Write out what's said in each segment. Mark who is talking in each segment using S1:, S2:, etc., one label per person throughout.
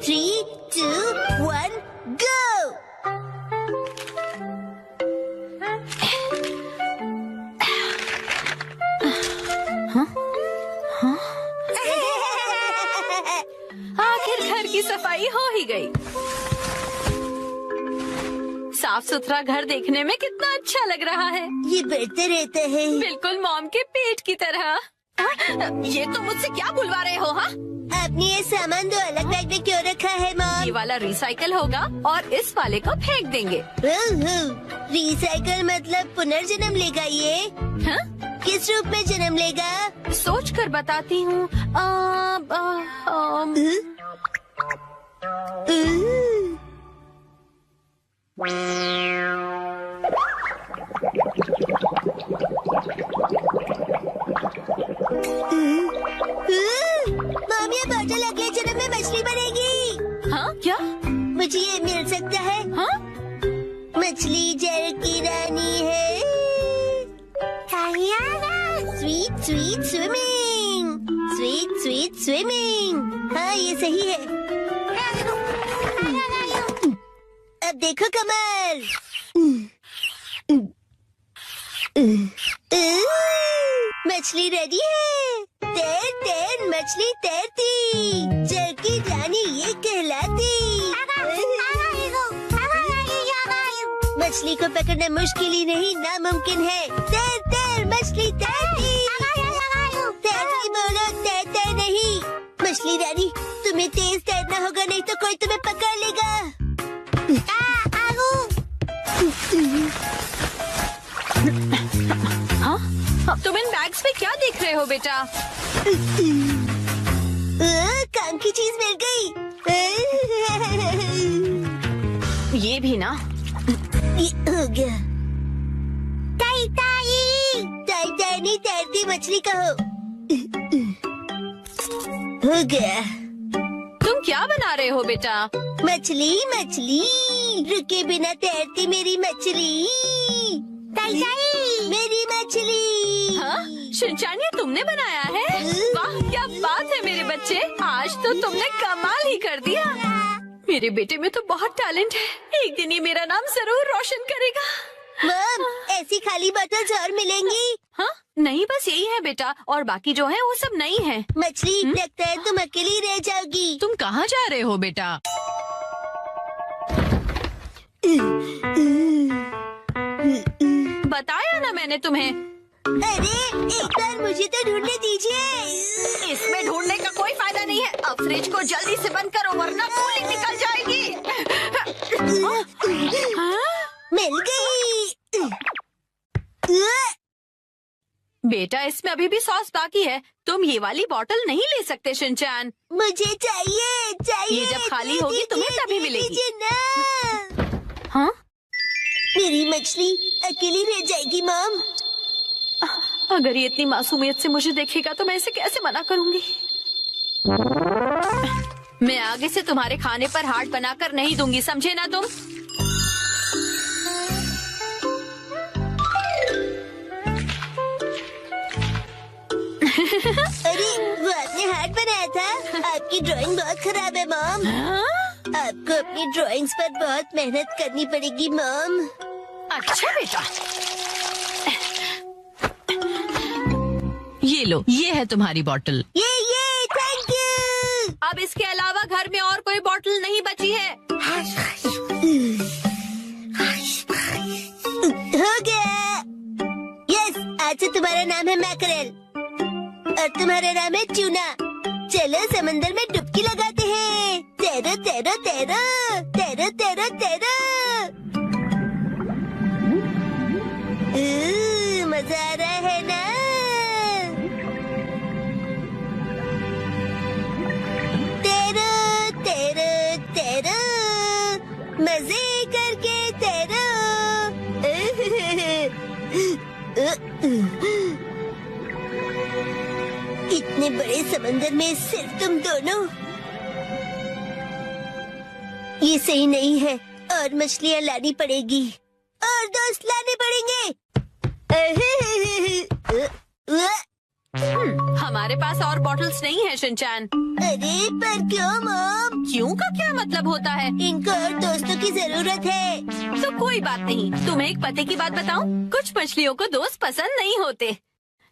S1: 3, 2, 1, go!
S2: आखिर घर की सफाई हो ही गई। साफ सुथरा घर देखने में कितना अच्छा लग रहा है।
S1: ये बढ़ते रहता है।
S2: बिल्कुल मॉम के पेट की तरह। ये तो मुझसे क्या बुलवा रहे हो? हाँ,
S1: आपने ये सामान दो अलग बैग में क्यों रखा है मॉम?
S2: ये वाला रिसाइकल होगा और इस वाले को फेंक देंगे।
S1: रिसाइकल मतलब पुनर्जन्म लेगा ये?
S2: हाँ?
S1: किस रूप में जन्म लेगा?
S2: सोच कर बताती हूँ।
S1: मॉम, ये बॉटल अगले जन्म में मछली बनेगी।
S2: हाँ क्या?
S1: मुझे ये मिल सकता है?
S2: हाँ?
S1: मछली जल की रानी है। Sweet sweet swimming, sweet sweet swimming. हाँ, ये सही है। अब देखो कमल। मछली रेडी है। तैर तैर मछली तैरती, जल की रानी ये कहलाती। मछली को पकड़ना मुश्किल ही नहीं नामुमकिन है। तैर तैर मछली तैरती, तैरती बोलो तैरते नहीं। मछली रानी, तुम्हें तेज तैरना होगा, नहीं तो कोई तुम्हें पकड़ लेगा।
S2: हाँ? तुम इन बैग्स में क्या देख रहे हो बेटा?
S1: काम की चीज मिल गई।
S2: ये भी ना।
S1: ये हो गया। ताई ताई, ताई ताई नहीं, तैरती मछली कहो। हो गया।
S2: तुम क्या बना रहे हो बेटा?
S1: मछली मछली, रुके बिना तैरती मेरी मछली। ताई ताई, मेरी मछली।
S2: हाँ? शिनचैन, ये तुमने बनाया है? वाह, क्या बात है मेरे बच्चे, आज तो तुमने कमाल ही कर दिया। मेरे बेटे में तो बहुत टैलेंट है, एक दिन ये मेरा नाम जरूर रोशन करेगा।
S1: मॉम, ऐसी खाली बोतल्स और मिलेंगी?
S2: हाँ? नहीं, बस यही है बेटा, और बाकी जो है वो सब नहीं है।
S1: मछली, लगता है तुम अकेली रह जाओगी।
S2: तुम कहाँ जा रहे हो बेटा? बताया ना मैंने तुम्हें।
S1: अरे, एक बार मुझे तो ढूंढने दीजिए।
S2: इसमें ढूंढने का कोई फायदा नहीं है। अब फ्रिज को जल्दी से बंद करो वरना कूलिंग निकल जाएगी।
S1: मिल गई।
S2: बेटा, इसमें अभी भी सॉस बाकी है, तुम ये वाली बोतल नहीं ले सकते शिनचैन।
S1: मुझे चाहिए चाहिए।
S2: ये जब खाली होगी तुम्हें तभी मिलेगी।
S1: दीजिए ना।
S2: हाँ?
S1: मेरी मछली अकेली रह जाएगी मॉम।
S2: अगर ये इतनी मासूमियत से मुझे देखेगा तो मैं इसे कैसे मना करूंगी? मैं आगे से तुम्हारे खाने पर हाथ बनाकर नहीं दूंगी, समझे ना तुम?
S1: अरे, वो आपने हार्ट बनाया था? आपकी ड्राइंग बहुत खराब है मॉम।
S2: हाँ?
S1: आपको अपनी ड्राइंग्स पर बहुत मेहनत करनी पड़ेगी मॉम।
S2: अच्छा बेटा, ये लो, ये है तुम्हारी बोतल।
S1: ये थैंक यू।
S2: अब इसके अलावा घर में और कोई बोतल नहीं बची है।
S1: हो गया। यस, आज से तुम्हारा नाम है मैकरेल और तुम्हारा नाम है ट्यूना। चलो समंदर में डुबकी लगाते हैं। तैरो तैरो तैरो, तैरो तैरो तैरो। मजा आ रहा है ना? तैरो तैरो तैरो, मजे करके तैरो। इतने बड़े समंदर में सिर्फ तुम दोनों? ये सही नहीं है, और मछलियाँ लानी पड़ेगी और दोस्त लाने पड़ेंगे।
S2: हमारे पास और बॉटल्स नहीं है शिनचैन।
S1: अरे पर क्यों मॉम?
S2: क्यों का क्या मतलब होता है?
S1: इनको और दोस्तों की जरूरत है।
S2: तो कोई बात नहीं, तुम्हें एक पते की बात बताऊं? कुछ मछलियों को दोस्त पसंद नहीं होते।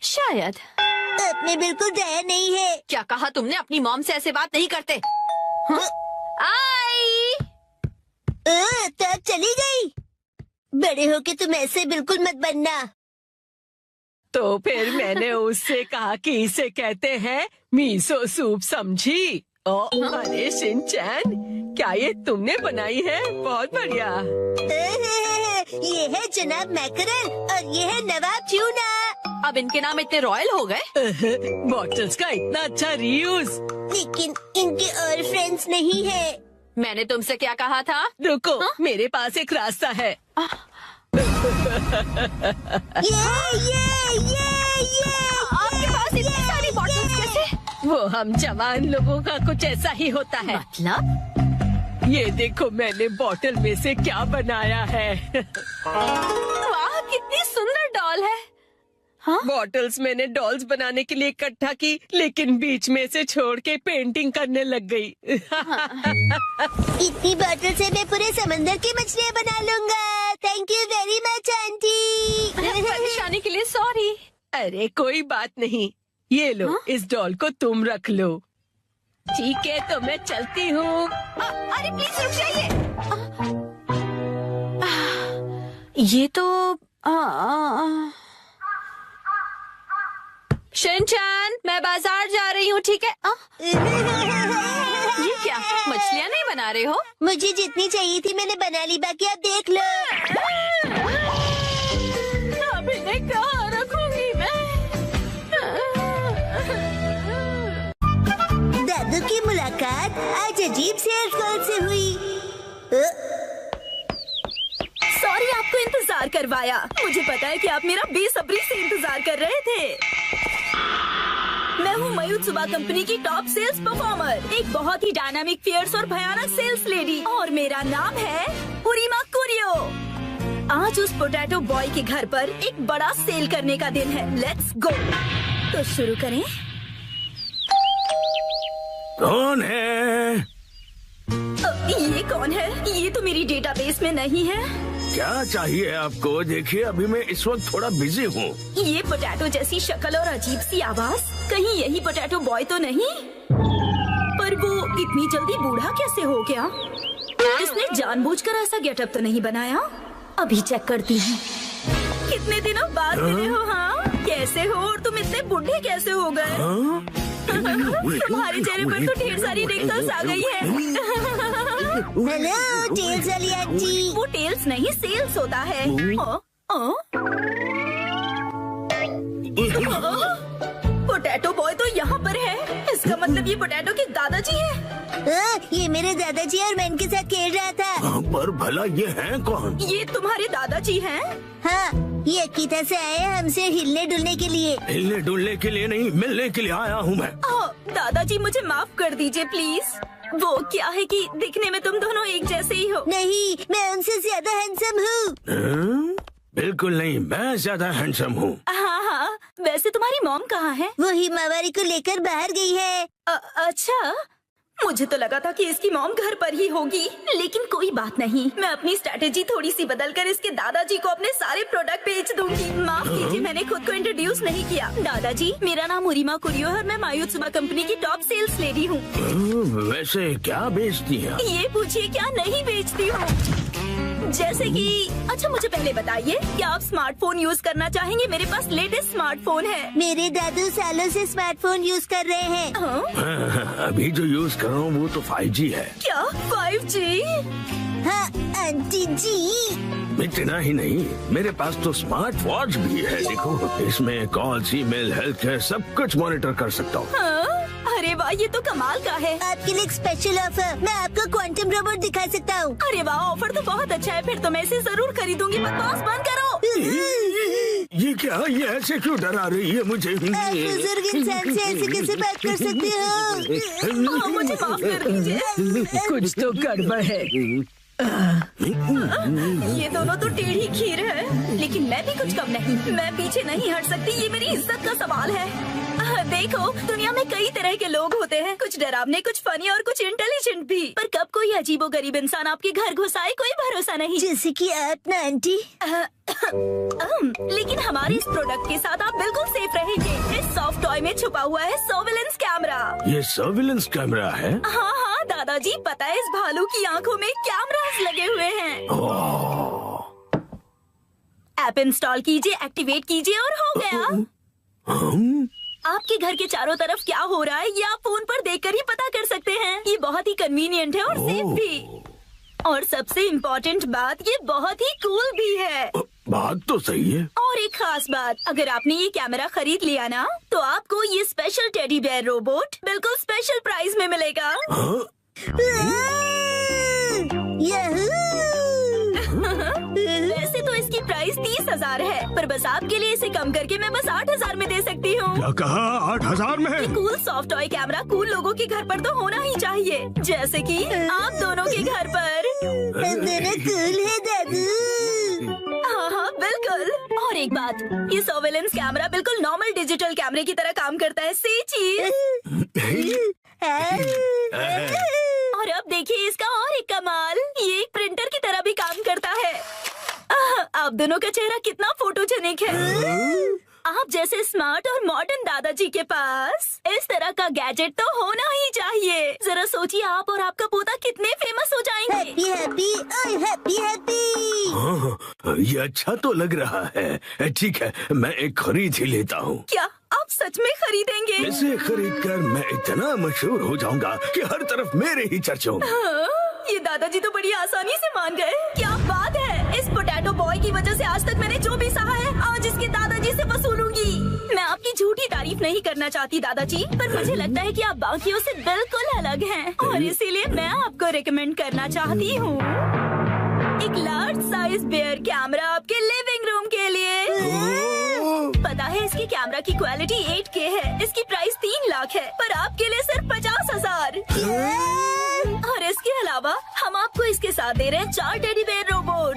S2: शायद।
S1: आपने बिल्कुल दया नहीं है।
S2: क्या कहा तुमने? अपनी मॉम से ऐसे बात नहीं करते। हाँ? आई।
S1: तो अब चली गई। बड़े होके तुम ऐसे बिल्कुल मत बनना।
S3: तो फिर मैंने उससे कहा कि इसे कहते हैं मीसो सूप, समझी? अरे शिनचैन, क्या ये तुमने बनाई है? बहुत बढ़िया।
S1: ये है जनाब मैकरल और ये है नवाब ट्यूना।
S2: अब इनके नाम इतने रॉयल हो गए।
S3: बॉटल्स का इतना अच्छा रीयूज।
S1: लेकिन इनके और फ्रेंड्स नहीं है।
S2: मैंने तुमसे क्या कहा था?
S3: रुको, मेरे पास एक रास्ता है।
S2: आपके पास इतनी सारी बॉटल्स कैसे?
S3: वो हम जवान लोगों का कुछ ऐसा ही होता है।
S2: मतलब?
S3: ये देखो मैंने बॉटल में से क्या बनाया है।
S2: वाह, कितनी सुंदर डॉल है। हाँ?
S3: बॉटल्स मैंने डॉल्स बनाने के लिए इकट्ठा की, लेकिन बीच में से छोड़ के पेंटिंग करने लग गई।
S1: इतनी बॉटल से मैं पूरे समंदर की मछलियाँ बना लूँगा। Thank you very much aunty.
S2: परेशानी के लिए सॉरी।
S3: अरे कोई बात नहीं, ये लो।
S2: हाँ?
S3: इस डॉल को तुम रख लो। ठीक है, तो मैं चलती हूँ।
S2: अरे प्लीज रुक जाइए। ये तो शिनचैन, मैं बाजार जा रही हूँ, ठीक है? ये क्या, मछलियाँ नहीं बना रहे हो?
S1: मुझे जितनी चाहिए थी मैंने बना ली, बाकी आप देख लो।
S2: अब इन्हें कहाँ रखूंगी मैं?
S1: दादू की मुलाकात आज अजीब सेल्स गर्ल से हुई।
S4: सॉरी आपको इंतजार करवाया। मुझे पता है कि आप मेरा बेसब्री से इंतजार कर रहे थे। मैं हूँ मायुत्सुबा कंपनी की टॉप सेल्स परफॉर्मर, एक बहुत ही डायनामिक, फियर्स और भयानक सेल्स लेडी, और मेरा नाम है उरीमा कुरियो। आज उस पोटैटो बॉय के घर पर एक बड़ा सेल करने का दिन है। Let's go. तो शुरू करें।
S5: कौन है?
S4: ये कौन है? ये तो मेरी डेटाबेस में नहीं है।
S5: क्या चाहिए आपको? देखिए अभी मैं इस वक्त थोड़ा बिजी हूँ।
S4: ये पोटैटो जैसी शक्ल और अजीब सी आवाज, कहीं यही पोटैटो बॉय तो नहीं? पर वो इतनी जल्दी बूढ़ा कैसे हो गया? इसने जानबूझकर ऐसा गेटअप तो नहीं बनाया? अभी चेक करती हूँ। कितने दिनों बाद मिले हो? हाँ, कैसे हो? और तुम इतने बूढ़े कैसे हो गए? तुम्हारे चेहरे पर तो ढेर सारी रिंकल्स आ गई है।
S1: हेलो टेल्स वाली आंटी।
S4: वो टेल्स नहीं, सेल्स होता है। पोटैटो बॉय तो यहाँ पर है। इसका मतलब ये पोटैटो के दादाजी हैं।
S1: ये मेरे दादाजी और मैं इनके साथ खेल रहा था।
S5: पर भला ये हैं कौन?
S4: ये तुम्हारे दादाजी हैं?
S1: हाँ, ये अकीता से आए हैं हमसे हिलने डुलने के लिए।
S5: हिलने डुलने के लिए नहीं, मिलने के लिए आया हूँ मैं।
S4: दादाजी मुझे माफ कर दीजिए प्लीज। वो क्या है कि दिखने में तुम दोनों एक जैसे ही हो।
S1: नहीं, मैं उनसे ज्यादा हैंडसम हूँ।
S5: बिल्कुल नहीं, मैं ज्यादा हैंडसम हूँ।
S4: हाँ, वैसे तुम्हारी मॉम कहाँ है?
S1: वो हिमावारी को लेकर बाहर गई है।
S4: अच्छा, मुझे तो लगा था कि इसकी मॉम घर पर ही होगी, लेकिन कोई बात नहीं। मैं अपनी स्ट्रेटेजी थोड़ी सी बदलकर इसके दादाजी को अपने सारे प्रोडक्ट बेच दूंगी। माफ कीजिए, मैंने खुद को इंट्रोड्यूस नहीं किया। दादाजी, मेरा नाम उरीमा कुरियो है और मैं मायुत्सुबा कंपनी की टॉप सेल्स लेडी हूँ।
S5: वैसे क्या बेचती हैं?
S4: ये पूछिए, क्या नहीं बेचती हूँ? जैसे कि अच्छा, मुझे पहले बताइए, क्या आप स्मार्टफोन यूज करना चाहेंगे? मेरे पास लेटेस्ट स्मार्टफोन है।
S1: मेरे दादू सालों से स्मार्टफोन यूज कर रहे हैं।
S5: अभी जो यूज कर रहा हूँ वो तो 5G है।
S4: क्या 5G?
S1: हाँ आंटी जी।
S5: इतना ही नहीं, मेरे पास तो स्मार्ट वॉच भी है। देखो, इसमें कॉल्स, ईमेल, हेल्थ केयर सब कुछ मॉनिटर कर सकता हूँ।
S4: अरे वाह, ये तो कमाल का है।
S1: आपके लिए एक स्पेशल ऑफर, मैं आपको क्वांटम रोबोट दिखा सकता हूँ।
S4: अरे वाह, ऑफर तो बहुत अच्छा है। फिर तो मैं इसे जरूर खरीदूंगी। बकवास बंद करो।
S5: ये क्या? ये ऐसे क्यों डरा रही है मुझे?
S1: आप बुजुर्ग इंसान से ऐसे कैसे बात कर सकते हो?
S4: मुझे माफ कर दीजिए।
S3: कुछ तो गड़बड़ है।
S4: ये दोनों तो टेढ़ी खीर है, लेकिन मैं भी कुछ कम नहीं। मैं पीछे नहीं हट सकती, ये मेरी इज्जत का सवाल है। देखो, दुनिया में कई तरह के लोग होते हैं, कुछ डरावने, कुछ फनी और कुछ इंटेलिजेंट भी। पर कब कोई अजीबोगरीब इंसान आपके घर घुस आए, कोई भरोसा नहीं।
S1: जैसे कि आप ना आंटी।
S4: लेकिन हमारे इस प्रोडक्ट के साथ आप बिल्कुल सेफ रहेंगे। इस सॉफ्ट टॉय में छुपा हुआ है सर्विलेंस कैमरा।
S5: ये सर्विलेंस कैमरा है?
S4: हाँ हाँ दादाजी, पता है इस भालू की आंखों में कैमरास लगे हुए हैं। ऐप इंस्टॉल कीजिए, एक्टिवेट कीजिए और हो गया। आपके घर के चारों तरफ क्या हो रहा है ये आप फोन पर देखकर ही पता कर सकते हैं। ये बहुत ही कन्वीनियंट है और सेफ भी। और सबसे इम्पोर्टेंट बात, ये बहुत ही कूल भी है।
S5: बात तो सही है।
S4: और एक खास बात, अगर आपने ये कैमरा खरीद लिया ना, तो आपको ये स्पेशल टेडी बेयर रोबोट बिल्कुल स्पेशल प्राइस में मिलेगा। वैसे तो इसकी प्राइस 30,000 है, पर बस आपके लिए इसे कम करके मैं बस 8,000 में दे सकती हूँ।
S5: क्या कहा? 8,000 में?
S4: ये cool soft toy camera cool लोगों के घर पर तो होना ही चाहिए, जैसे कि आप दोनों के घर पर।
S1: दोनों कूल है दादू।
S4: हाँ हाँ बिल्कुल। और एक बात, ये सर्वेलेंस कैमरा बिल्कुल नॉर्मल डिजिटल कैमरे की तरह काम करता है। सी चीज। और अब देखिए इसका और एक कमाल, ये एक प्रिंटर की तरह भी काम करता है। आप दोनों का चेहरा कितना फोटोजेनिक है। आप जैसे स्मार्ट और मॉडर्न दादाजी के पास इस तरह का गैजेट तो होना ही चाहिए। जरा सोचिए, आप और आपका पोता कितने फेमस हो जाएंगे।
S1: हैप्पी हैप्पी ओए हैप्पी हैप्पी।
S5: हाँ, ये अच्छा तो लग रहा है। ठीक है, मैं एक खरीद ही लेता हूँ।
S4: क्या आप सच में खरीदेंगे?
S5: इसे खरीद कर मैं इतना मशहूर हो जाऊंगा कि हर तरफ मेरे ही चर्चे होंगे।
S4: हाँ, ये दादाजी तो बड़ी आसानी से मान गए। क्या बात है, इस पोटैटो बॉय की वजह से आज तक मैंने जो भी सहा है आज इसके दादाजी से वसूलूंगी। मैं आपकी झूठी तारीफ नहीं करना चाहती दादाजी, पर मुझे लगता है कि आप बाकियों से बिल्कुल अलग हैं और इसीलिए मैं आपको रिकमेंड करना चाहती हूँ एक लार्ज साइज बेयर कैमरा आपके लिविंग रूम के लिए। पता है इसकी कैमरा की क्वालिटी 8K है, इसकी प्राइस 3 लाख है, पर आपके लिए सिर्फ 50,000। और इसके अलावा हम आपको इसके साथ दे रहे हैं 4 टेडी बेयर रोबोट।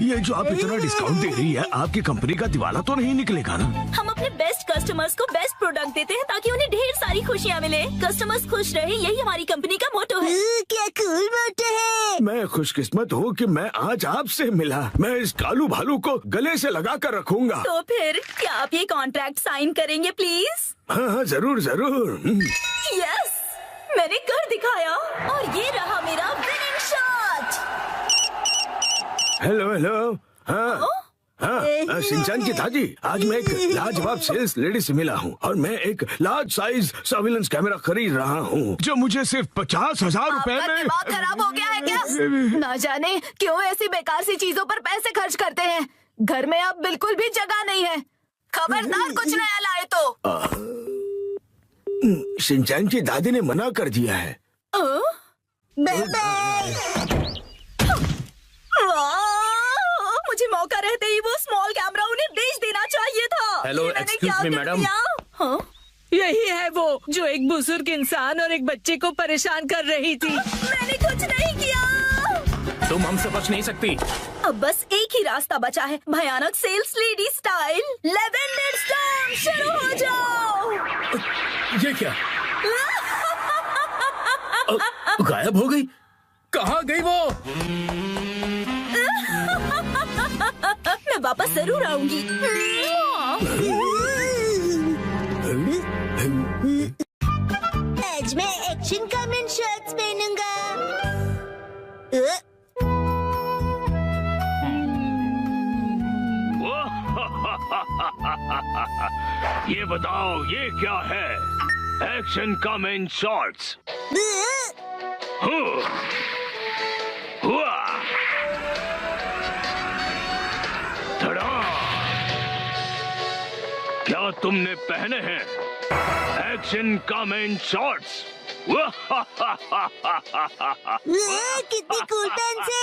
S5: ये जो आप इतना डिस्काउंट दे रही है, आपकी कंपनी का दिवाला तो नहीं निकलेगा ना?
S4: हम अपने बेस्ट कस्टमर्स को बेस्ट प्रोडक्ट देते हैं ताकि उन्हें ढेर सारी खुशियाँ मिले। कस्टमर्स खुश रहे, यही हमारी कंपनी का मोटो है।
S1: क्या कूल मोटो है।
S5: मैं खुशकिस्मत हूँ कि मैं आज आपसे मिला। मैं इस कालू भालू को गले से लगा कर रखूंगा।
S4: तो फिर क्या आप ये कॉन्ट्रैक्ट साइन करेंगे प्लीज?
S5: हाँ, जरूर जरूर।
S4: यस, मैंने कर दिखाया और ये रहा मेरा विनिंग शॉट।
S5: Hello hello. हाँ हाँ, शिनचैन की दादी, आज मैं एक लाजवाब सेल्स लेडी से मिला हूँ और मैं एक लार्ज साइज सर्विलेंस कैमरा खरीद रहा हूँ जो मुझे सिर्फ 50,000 रुपए
S6: आपका
S5: में।
S6: दिमाग खराब हो गया है क्या? ना जाने क्यों ऐसी बेकार सी चीजों पर पैसे खर्च करते हैं। घर में अब बिल्कुल भी जगह नहीं है। खबरदार कुछ नया लाए तो।
S5: शिनचैन की दादी ने मना कर दिया है।
S1: Bye bye.
S4: मुझे मौका रहते ही वो स्मॉल कैमरा उन्हें बेच देना चाहिए था।
S7: हेलो,
S4: ये मैंने
S7: एक्सक्यूज
S4: क्या
S7: मी,
S4: कर
S7: मैडम।
S4: दिया? हाँ?
S3: यही है वो जो एक बुजुर्ग इंसान और एक बच्चे को परेशान कर रही थी।
S4: मैंने कुछ नहीं किया।
S7: तुम हमसे बच नहीं सकती।
S4: अब बस एक ही रास्ता बचा है, भयानक sales lady style. Lavender storm, शुरू हो जाओ।
S7: ये क्या? गायब हो गई? कहाँ गई वो?
S4: मैं वापस जरूर आऊंगी।
S1: आज मैं एक्शन कमेंट शर्ट्स पहनूंगा।
S5: ये बताओ, ये क्या है? Action comment shorts. क्या तुमने पहने हैं एक्शन कमेंट शॉर्ट्स?
S1: कितनी कूल पेंस है।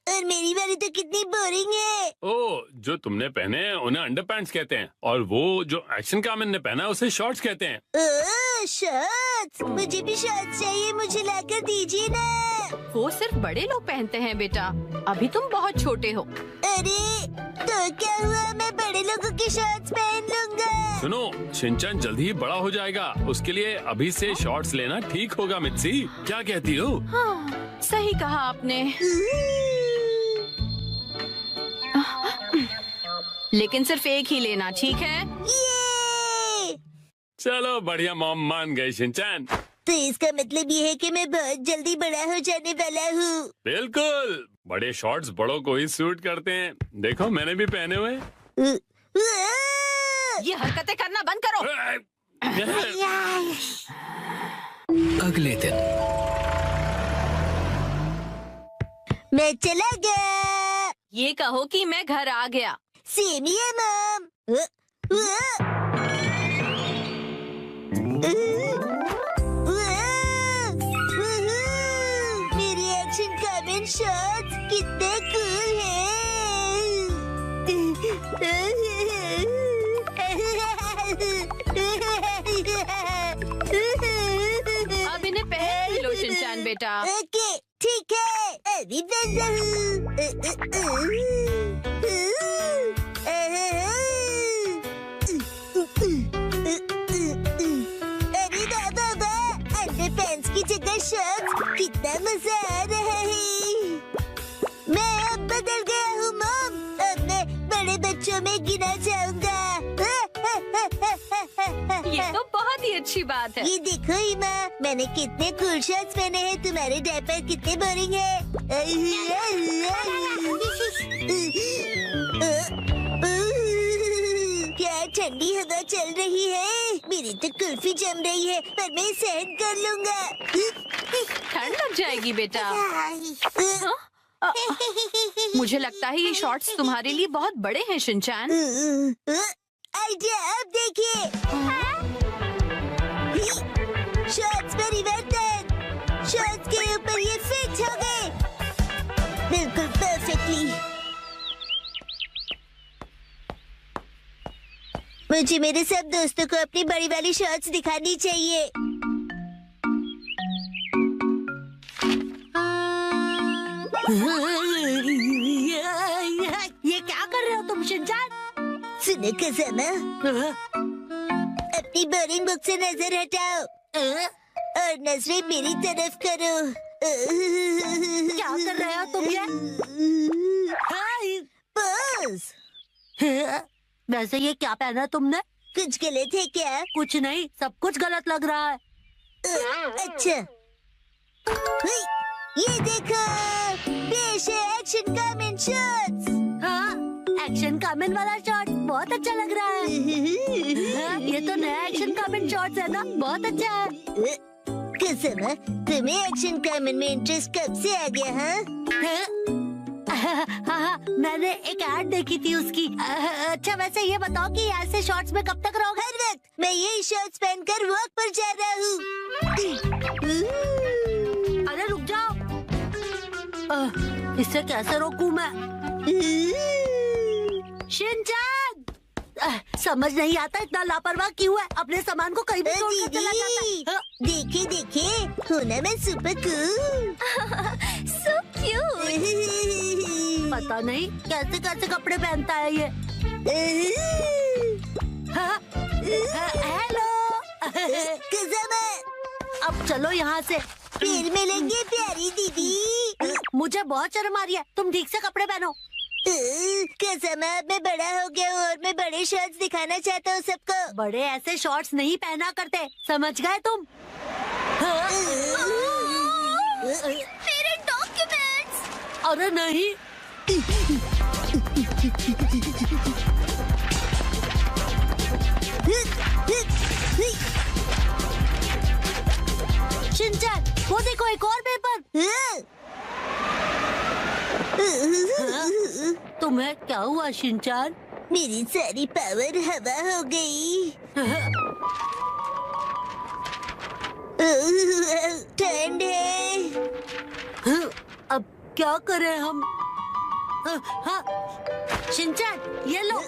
S1: और मेरी वाली तो कितनी बोरिंग है।
S8: ओ, जो तुमने पहने हैं उन्हें अंडरपैंट्स कहते हैं और वो जो एक्शन कामिन ने पहना है उसे शॉर्ट्स कहते हैं।
S1: ओह शॉर्ट्स, मुझे भी शॉर्ट्स चाहिए, मुझे लाकर दीजिए ना।
S2: वो सिर्फ बड़े लोग पहनते हैं बेटा, अभी तुम बहुत छोटे हो।
S1: अरे तो क्या हुआ, मैं बड़े लोगों की शॉर्ट्स पहन लूंगा।
S8: सुनो, शिनचैन जल्दी ही बड़ा हो जाएगा, उसके लिए अभी से शॉर्ट्स लेना ठीक होगा। मित्सी, क्या कहती हो?
S2: हाँ, सही कहा आपने। लेकिन सिर्फ एक ही लेना, ठीक है?
S1: ये
S8: चलो बढ़िया, मॉम मान गई शिनचैन।
S1: तो इसका मतलब ये है कि मैं बहुत जल्दी बड़ा हो जाने वाला हूँ।
S8: बिल्कुल, बड़े शॉर्ट्स बड़ों को ही सूट करते हैं। देखो मैंने भी पहने हुए।
S2: ये हरकतें करना बंद करो।
S7: अगले दिन
S1: मैं चला गया।
S2: ये कहो कि मैं घर आ गया।
S1: सेम ही है मॉम। मेरी एक्शन कमेंट शॉट्स कितने कूल
S2: अब इन्हें पहन लो शिनचैन बेटा।
S1: ओके ठीक है, अभी बंद अरे बाबा, अंडरपैंट्स की जगह शॉर्ट्स, कितना मजा आ रहा है। मैं अब बदल गया हूँ मॉम, अब मैं बड़े बच्चों में गिना जाऊंगा।
S2: ये तो बहुत ही अच्छी बात है।
S1: ये देखो इमा, मैंने कितने कूल शॉर्ट्स पहने हैं, तुम्हारे डायपर कितने बोरिंग है। क्या ठंडी हवा चल रही है, मेरी तो कुल्फी जम रही है, पर मैं सहन कर लूंगा।
S2: ठंड लग जाएगी बेटा। मुझे लगता है ये शॉर्ट्स तुम्हारे लिए बहुत बड़े हैं शिनचैन।
S1: आइडिया, अब देखिए। शॉर्ट्स परिवर्तन, शॉर्ट्स के ऊपर ये फिट हो गए बिल्कुल परफेक्टली। मुझे मेरे सब दोस्तों को अपनी बड़ी वाली शॉर्ट्स दिखानी चाहिए।
S6: ये क्या कर रहे हो तुम शिनचैन?
S1: सुनो कज़ामा, अपनी बोरिंग बुक से नजर हटाओ और नजरें मेरी तरफ करो।
S6: क्या कर रहे हो तुम ये?
S1: बस,
S6: वैसे ये क्या पहना तुमने?
S1: कुछ गलत है क्या?
S6: कुछ नहीं, सब कुछ गलत लग रहा है।
S1: अच्छा, हुई, ये देखो, पेश है एक्शन कमेंट शॉट्स।
S6: हाँ, एक्शन कमेंट वाला शॉट बहुत अच्छा लग रहा है। हाँ, ये तो नया एक्शन कमेंट शॉट्स है ना, बहुत अच्छा है।
S1: कज़ामा, तुम्हें एक्शन कमेंट में इंटरेस्ट कब से आ गया?
S6: हाँ, मैंने एक ऐड देखी थी उसकी। अच्छा, वैसे ये बताओ कि ऐसे शॉर्ट्स में कब तक रहोगे?
S1: हर वक्त मैं यही शॉर्ट्स पहनकर वॉक पर जा रहा हूँ।
S6: अरे रुक जाओ, इससे कैसे रोकूं मैं? शिनचैन, समझ नहीं आता इतना लापरवाह क्यों है, अपने सामान को कहीं भी छोड़कर चला जाता है।
S1: देखे देखे, हूँ ना मैं सुपर कूल।
S2: So cute।
S6: पता नहीं कैसे कैसे कपड़े पहनता है ये। हाँ, हेलो
S1: कज़ामा,
S6: अब चलो यहाँ से।
S1: फिर मिलेंगे प्यारी दीदी।
S6: मुझे बहुत शर्म आ रही है, तुम ठीक से कपड़े पहनो।
S1: कज़ामा, मैं बड़ा हो गया हूँ और मैं बड़े शॉर्ट्स दिखाना चाहता हूँ सबको।
S6: बड़े ऐसे शॉर्ट्स नहीं पहना करते, समझ गए तुम?
S1: मेरे डॉक्यूमेंट्स।
S6: अरे नहीं, शिनचैन, वो देखो एक और पेपर। तुम्हें क्या हुआ शिनचैन?
S1: मेरी सारी पावर हवा हो गई। ठंड है।
S6: अब क्या करें हम?
S1: हाँ, शिनचैन ये लो।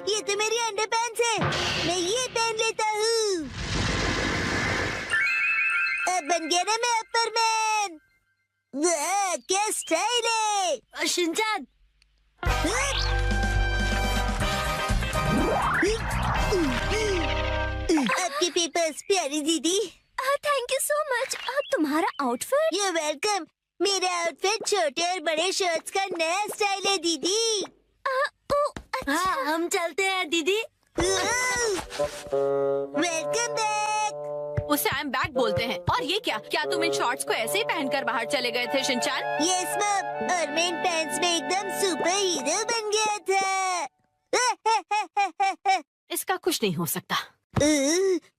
S1: ये तो मेरी अंडरपैंट्स है, मैं ये पहन लेता हूँ। अब बन गया ना मैं अपर मैन। क्या स्टाइल है शिनचैन। आपके पेपर्स प्यारी दीदी।
S4: Thank you so much. तुम्हारा आउटफिट?
S1: You welcome. मेरा आउटफिट छोटे और बड़े शर्ट्स का नया स्टाइल है दीदी। हाँ, हम चलते हैं दीदी। Welcome back.
S2: उसे आई एम बैक बोलते हैं। और ये क्या तुम इन शॉर्ट्स को ऐसे ही पहनकर बाहर चले गए थे शिनचैन?
S1: यस मैम, और मैं इन पैंट्स में एकदम सुपर हीरो बन गया था।
S2: इसका कुछ नहीं हो सकता।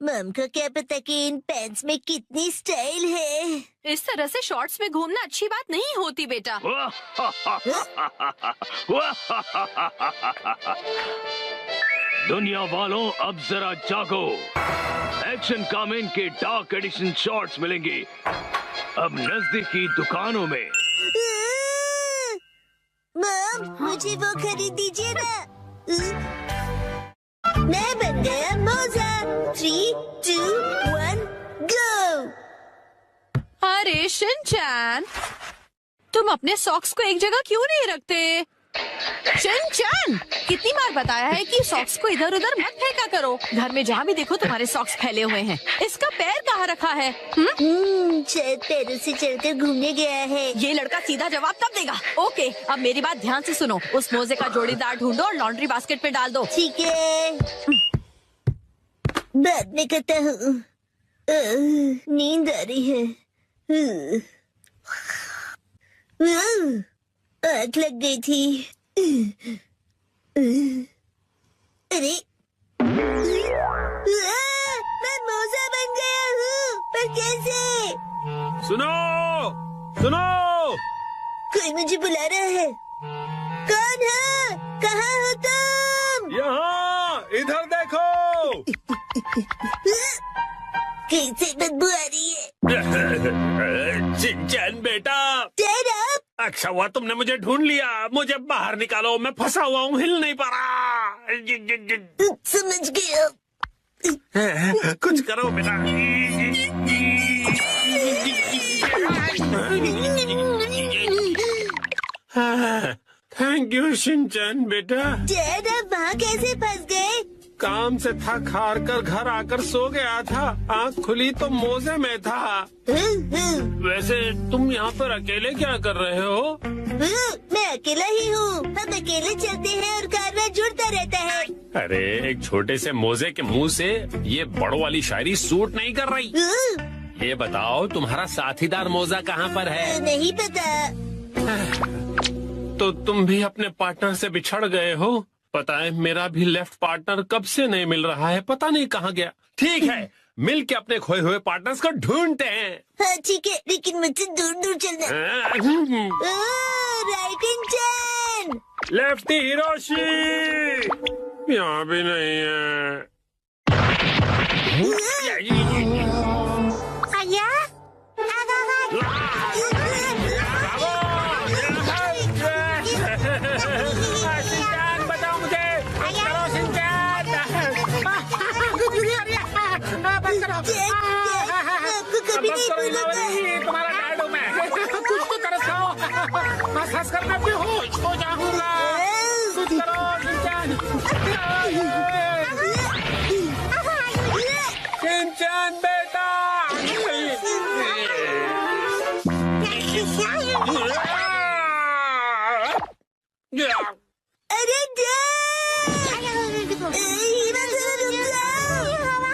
S1: मम को क्या पता कि इन पैंट्स में कितनी स्टाइल है।
S2: इस तरह से शॉर्ट्स में घूमना अच्छी बात नहीं होती बेटा।
S5: दुनिया वालों, अब जरा जागो। एक्शन कामेन के डार्क एडिशन शॉर्ट्स मिलेंगे अब नजदीकी दुकानों में।
S1: मम, मुझे वो खरीद दीजिए ना। मैं बन गया मोजा। 3, 2, 1, गो।
S2: अरे शिनचैन, तुम अपने सॉक्स को एक जगह क्यों नहीं रखते? शिनचैन, कितनी बार बताया है कि सॉक्स को इधर उधर मत फेंका करो। घर में जहाँ भी देखो तुम्हारे सॉक्स फैले हुए हैं। इसका पैर कहाँ रखा है?
S1: शायद पैरों से चलकर घूमने गया है।
S2: ये लड़का सीधा जवाब तब देगा। ओके, अब मेरी बात ध्यान से सुनो। उस मोजे का जोड़ीदार ढूंढो और लॉन्ड्री बास्केट में डाल दो।
S1: ठीक है, बाद में करता हूँ। नींद आ रही है। आग लग गई थी। अरे, मैं मोजा बन गया हूँ, पर कैसे?
S8: सुनो सुनो,
S1: कोई मुझे बुला रहा है। कौन है? कहाँ हो तुम?
S8: यहाँ इधर देखो।
S1: कैसे बदबू आ रही है?
S8: शिनचैन बेटा,
S1: Shut up!
S8: अच्छा हुआ तुमने मुझे ढूंढ लिया। मुझे बाहर निकालो, मैं फंसा हुआ हूँ, हिल नहीं पा रहा।
S1: समझ गया।
S8: कुछ करो बेटा। थैंक यू शिनचैन बेटा।
S1: डैड, आप वहाँ कैसे फंस गए?
S8: काम से थक हार कर घर आकर सो गया था। आँख खुली तो मोजे में था। वैसे तुम यहाँ पर अकेले क्या कर रहे हो?
S1: मैं अकेला ही हूँ। हम अकेले चलते हैं और कारवां जुड़ता रहता है।
S8: अरे, एक छोटे से मोजे के मुंह से ये बड़ो वाली शायरी सूट नहीं कर रही। ये बताओ, तुम्हारा साथीदार मोजा कहाँ पर है?
S1: नहीं पता।
S8: तो तुम भी अपने पार्टनर से बिछड़ गए हो। पता है, मेरा भी लेफ्ट पार्टनर कब से नहीं मिल रहा है, पता नहीं कहाँ गया। ठीक है, मिल के अपने खोए हुए पार्टनर्स को ढूंढते हैं।
S1: हाँ ठीक है, लेकिन मुझसे दूर दूर चलना। राइट इन चैन।
S8: लेफ्टी हिरोशी यहाँ भी नहीं है।
S1: आया?
S8: शिनचैन, बताओ मुझे। चलो शिनचैन।
S1: आपको कभी नहीं भूलूंगा।
S8: तुम्हारा डैड हूँ मैं। कुछ तो तरस खाओ। हंस कर मैं बेहोश हो जाऊंगा। कुछ करो शिनचैन। शिनचैन बेटा।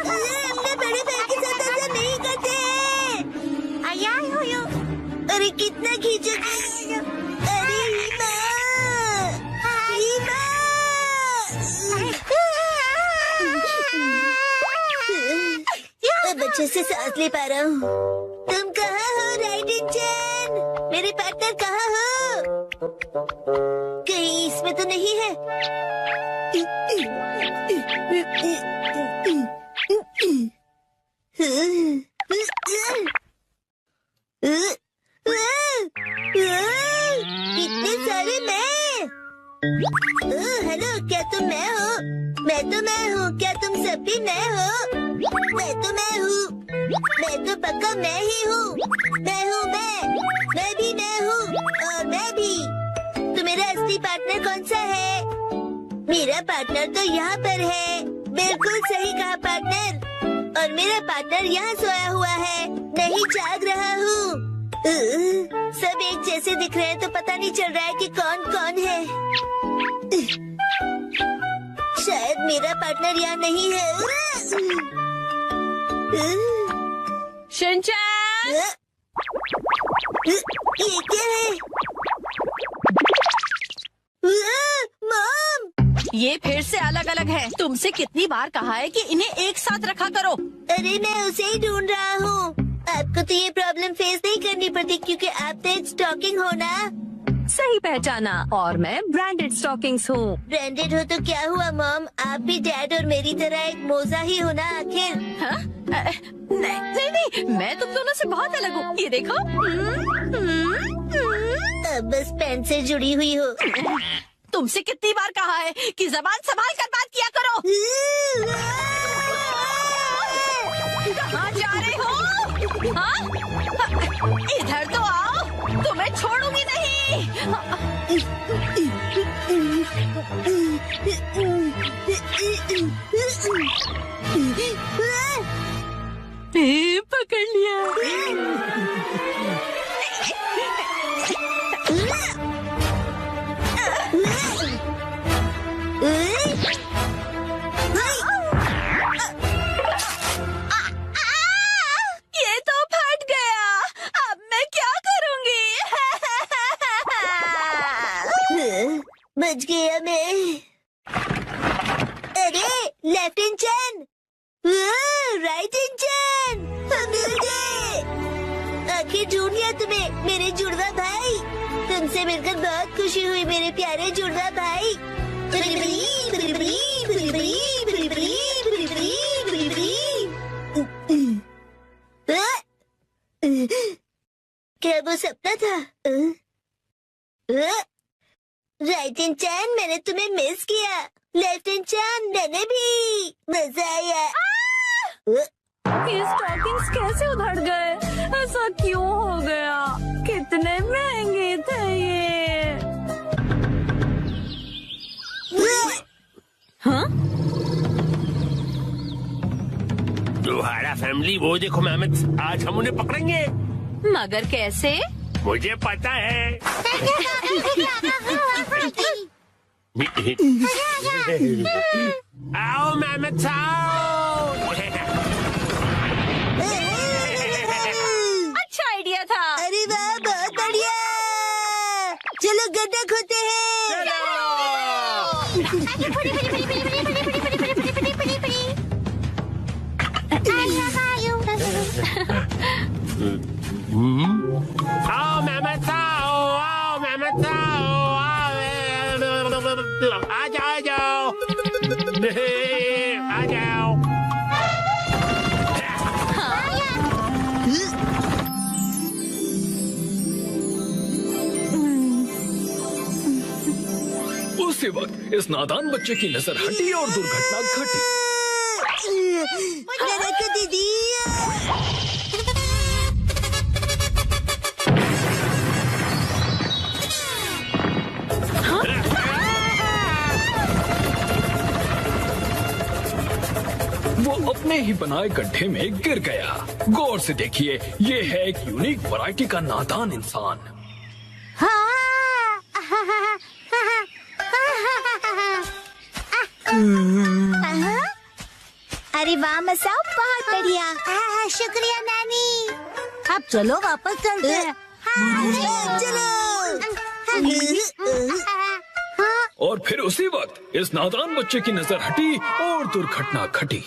S1: अरे हमने बड़े भाई के साथ ऐसा नहीं करते। अरे कितना खींचोगे? अरे अब अच्छे से सांस ले पा रहा हूँ। तुम कहाँ हो राइट इन चैन? मेरे पार्टनर कहाँ हो? कहीं इसमें तो नहीं है। इतने सारे मैं। हेलो, क्या तुम मैं हो? मैं तो मैं हूँ। क्या तुम सब भी मैं हो? मैं तो मैं हूँ। मैं तो पक्का मैं ही हूँ। मैं हूँ मैं भी मैं हूँ और मैं भी। तो मेरा असली पार्टनर कौन सा है? मेरा पार्टनर तो यहाँ पर है। बिल्कुल सही कहा पार्टनर। और मेरा पार्टनर यहाँ सोया हुआ है, नहीं जाग रहा हूँ। सब एक जैसे दिख रहे हैं तो पता नहीं चल रहा है कि कौन कौन है। शायद मेरा पार्टनर यहाँ नहीं है।
S2: शिनचैन!
S1: ये क्या है? मॉम!
S2: ये फिर से अलग अलग है। तुमसे कितनी बार कहा है कि इन्हें एक साथ रखा करो।
S1: अरे मैं उसे ही ढूंढ रहा हूँ। आपको तो ये प्रॉब्लम फेस नहीं करनी पड़ती क्योंकि आप तो एक स्टॉकिंग हो ना।
S2: सही पहचाना। और मैं ब्रांडेड स्टॉकिंग्स हूँ।
S1: ब्रांडेड हो तो क्या हुआ मॉम? आप भी डैड और मेरी तरह एक मोजा ही हो ना आखिर।
S2: हाँ? नहीं, मैं तुम दोनों से बहुत अलग हूँ। ये देखो।
S1: अब बस पेन से जुड़ी हुई हो।
S2: तुमसे कितनी बार कहा है कि जबान संभाल कर बात किया करो। कहाँ जा रहे हो? हाँ? इधर तो आओ, तुम्हें छोड़ूंगी नहीं। पकड़ लिया। ये तो फट गया। अब मैं क्या करूंगी?
S1: बच गया मैं। अरे लेफ्ट इंजन, राइट इंजन, मिल गए। आखिर ढूंढ लिया तुम्हें मेरे जुड़वा भाई। तुमसे मिलकर बहुत खुशी हुई मेरे प्यारे जुड़वा भाई। क्या वो सपना था? राइट इंजन, मैंने तुम्हें मिस किया। लेफ्ट इंजन, मैंने भी। मजा आया।
S4: ये स्टॉकिंग्स कैसे उधड़ गए? ऐसा क्यों हो गया? कितने महंगे थे ये।
S2: हाँ?
S8: तुम्हारा फैमिली वो देखो मेहमद, आज हम उन्हें पकड़ेंगे।
S2: मगर कैसे?
S8: मुझे पता है। आओ मेहमद साहब।
S2: अच्छा आइडिया था।
S1: अरे वाह, बहुत बढ़िया। चलो गड्ढा खोदते हैं।
S8: आओ मेहमद साहब, आओ मेहमद साहब, आ जाओ, आ जाओ, आ जाओ।
S7: उसी वक्त इस नादान बच्चे की नजर हटी और दुर्घटना घटी।
S1: नरक दीदी।
S7: वो अपने ही बनाए गड्ढे में गिर गया। गौर से देखिए, ये है एक यूनिक वैरायटी का नादान इंसान।
S1: अरे वाह मसाओ, बहुत बढ़िया। शुक्रिया नानी। अब चलो वापस चलते हैं। चलो।
S7: और फिर उसी वक्त इस नादान बच्चे की नजर हटी और दुर्घटना घटी।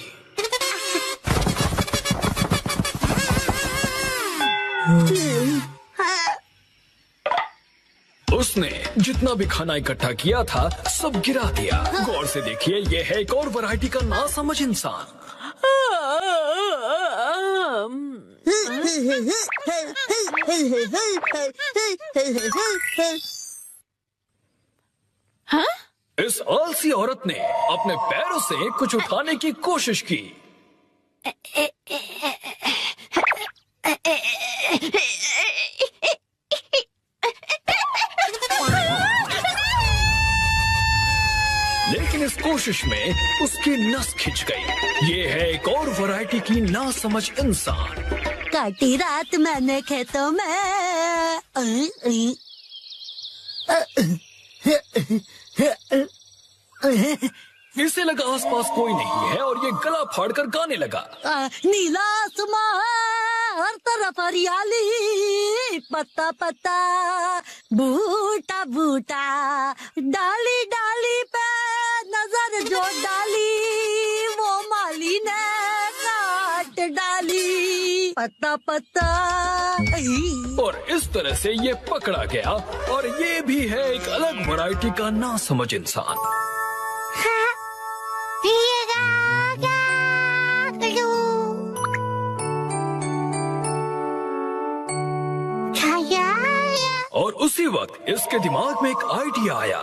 S7: उसने जितना भी खाना इकट्ठा किया था सब गिरा दिया। गौर से देखिए, ये है एक और वैरायटी का नासमझ इंसान।
S2: हाँ?
S7: इस आलसी औरत ने अपने पैरों से कुछ उठाने की कोशिश की। लेकिन इस कोशिश में उसकी नस खिंच गई। ये है एक और वैरायटी की नासमझ इंसान।
S1: काटी रात मैंने खेतों में।
S7: इसे लगा आसपास कोई नहीं है और ये गला फाड़कर गाने लगा।
S1: नीला आसमां हर तरफ हरियाली, पत्ता पत्ता बूटा बूटा, डाली डाली पे नजर जो डाली वो माली ने काट डाली, पत्ता पत्ता।
S7: और इस तरह से ये पकड़ा गया और ये भी है एक अलग वैरायटी का नासमझ इंसान। और उसी वक्त इसके दिमाग में एक आइडिया आया।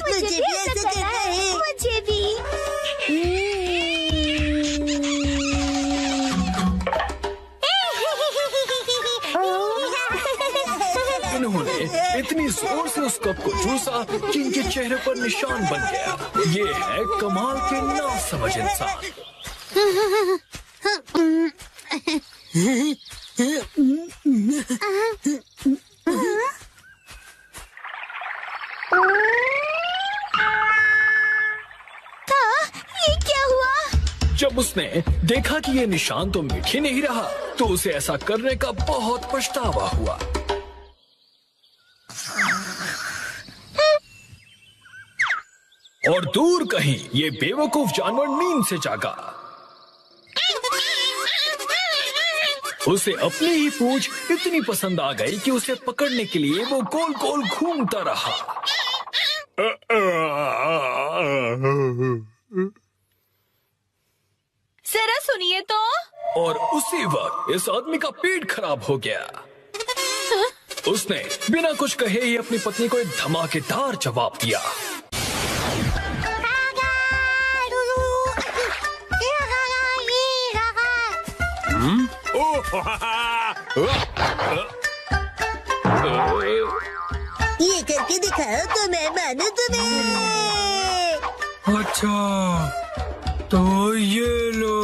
S1: मुझे भी ऐसा करना है। मुझे भी।
S7: उन्होंने इतनी जोर से उस कप को चूसा कि इनके चेहरे पर निशान बन गया। ये है कमाल के नासमझ इंसान।
S1: ये क्या हुआ?
S7: जब उसने देखा कि ये निशान तो मिट ही नहीं रहा, तो उसे ऐसा करने का बहुत पछतावा हुआ। और दूर कहीं ये बेवकूफ जानवर नींद से जागा। उसे अपनी ही पूंछ इतनी पसंद आ गई कि उसे पकड़ने के लिए वो गोल गोल घूमता रहा।
S2: जरा सुनिए तो।
S7: और उसी वक्त इस आदमी का पेट खराब हो गया। उसने बिना कुछ कहे ही अपनी पत्नी को एक धमाकेदार जवाब दिया।
S1: ये करके दिखाओ तो मैं मानू तुम्हें।
S5: अच्छा तो ये लो।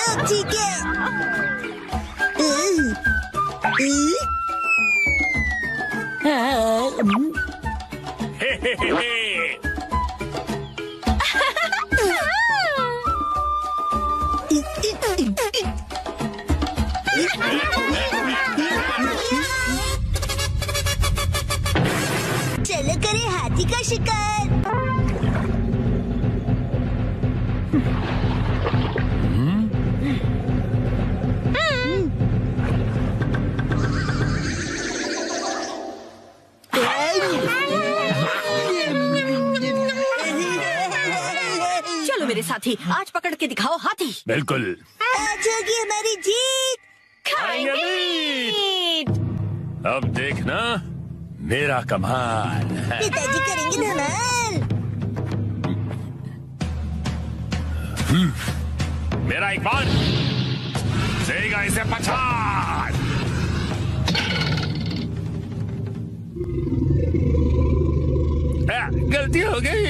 S1: अब ठीक है। चलो करें हाथी का शिकार।
S4: चलो मेरे साथी, आज पकड़ के दिखाओ हाथी।
S8: बिल्कुल।
S1: आज होगी हमारी जीत।
S8: अब देखना मेरा कमाल।
S1: पिताजी करेंगे धमाल।
S8: मेरा एक बार देगा इसे पछाड़। गलती हो गई।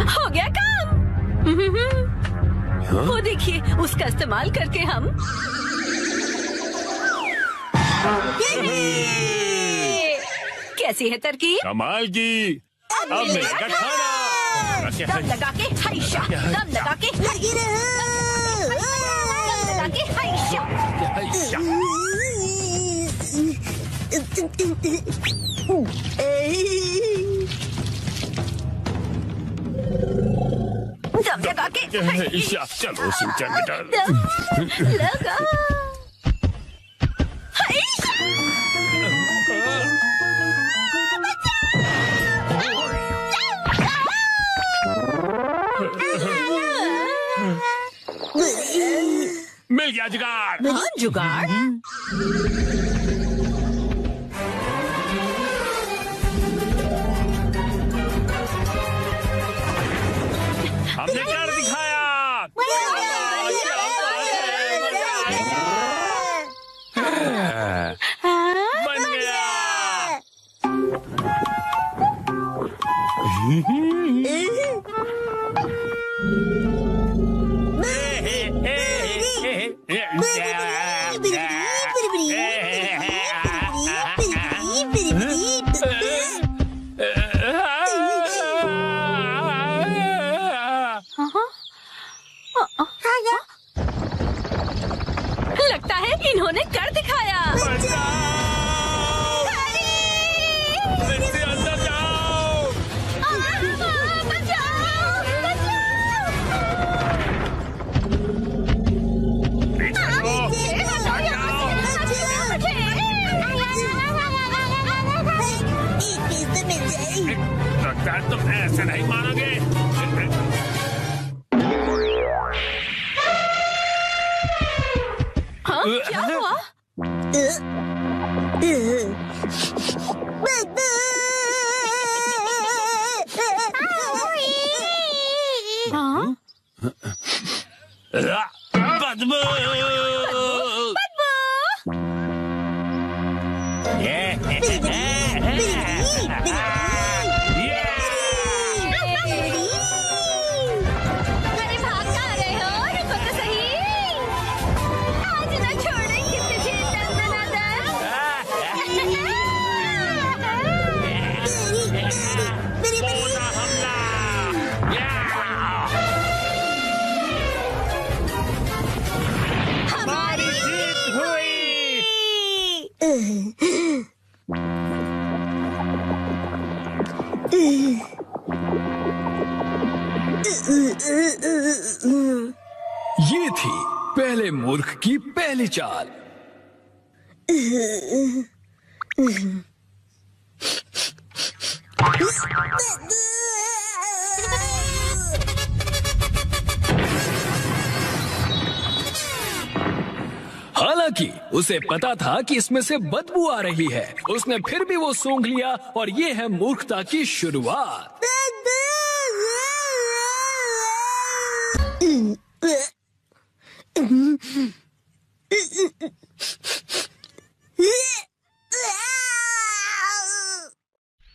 S2: हो गया काम। वो देखिए, उसका इस्तेमाल करके हम कैसी है तरकीब?
S8: कमाल की। अब मिलेगा खाना।
S4: दम लगा के, हाइशा, दम लगा के।
S1: लगी रहो।
S4: दम लगा के
S8: चलो सिंचन बेटा।
S4: लगा।
S8: मिल गया जुगाड़।
S3: हाँ, जुगाड़।
S8: हमने कर दिखाया। बन गया।
S2: लगता है इन्होंने कर दिखाया।
S8: इससे अंदर जाओ। लगता है तुम ऐसे नहीं मानोगे।
S2: हाँ, क्या हुआ? हाँ?
S8: बदबू।
S2: अरे भाग कहाँ रहे हो? रुको तो सही। आज ना छोड़ेंगे तुझे
S8: पूरा हमला। हमारी जीत हुई।
S7: ये थी पहले मूर्ख की पहली चाल। हालांकि उसे पता था कि इसमें से बदबू आ रही है, उसने फिर भी वो सूंघ लिया और ये है मूर्खता की शुरुआत।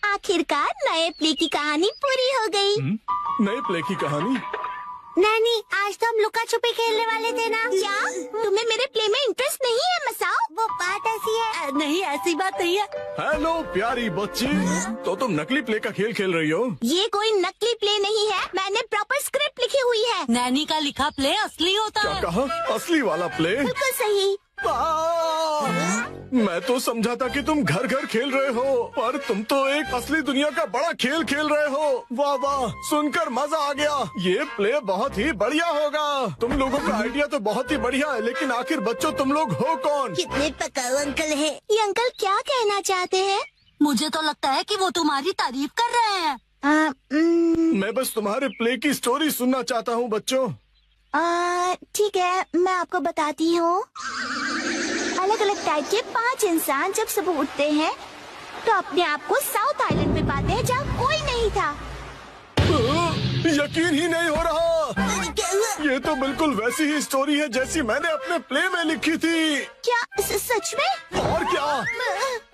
S1: आखिरकार नए प्ले की कहानी पूरी हो गई।
S5: नए प्ले की कहानी?
S1: नानी, आज तो हम लुका छुपी खेलने वाले थे ना। क्या तुम्हें मेरे प्ले में इंटरेस्ट नहीं है मसाओ? वो बात ऐसी है। नहीं, ऐसी बात नहीं है।
S5: हेलो प्यारी बच्ची, तो तुम नकली प्ले का खेल खेल रही हो?
S1: ये कोई नकली प्ले नहीं है, मैंने प्रॉपर स्क्रिप्ट लिखी हुई है।
S6: नैनी का लिखा प्ले असली होता
S5: क्या
S6: है।
S5: कहा? असली वाला प्ले?
S1: बिल्कुल सही।
S5: मैं तो समझा था कि तुम घर घर खेल रहे हो, पर तुम तो एक असली दुनिया का बड़ा खेल खेल रहे हो। वाह वाह, सुनकर मजा आ गया। ये प्ले बहुत ही बढ़िया होगा। तुम लोगों का आइडिया तो बहुत ही बढ़िया है, लेकिन आखिर बच्चों तुम लोग हो कौन?
S1: कितने पकाऊ अंकल हैं। ये अंकल क्या कहना चाहते हैं?
S6: मुझे तो लगता है कि वो तुम्हारी तारीफ कर रहे हैं।
S5: मैं बस तुम्हारे प्ले की स्टोरी सुनना चाहता हूँ बच्चों।
S1: ठीक है, मैं आपको बताती हूँ। अलग अलग टाइप के 5 इंसान जब सुबह उठते हैं तो अपने आप को साउथ आइलैंड में पाते हैं जहाँ कोई नहीं था।
S5: यकीन ही नहीं हो रहा। ये तो बिल्कुल वैसी ही स्टोरी है जैसी मैंने अपने प्ले में लिखी थी।
S1: क्या सच में?
S5: और क्या?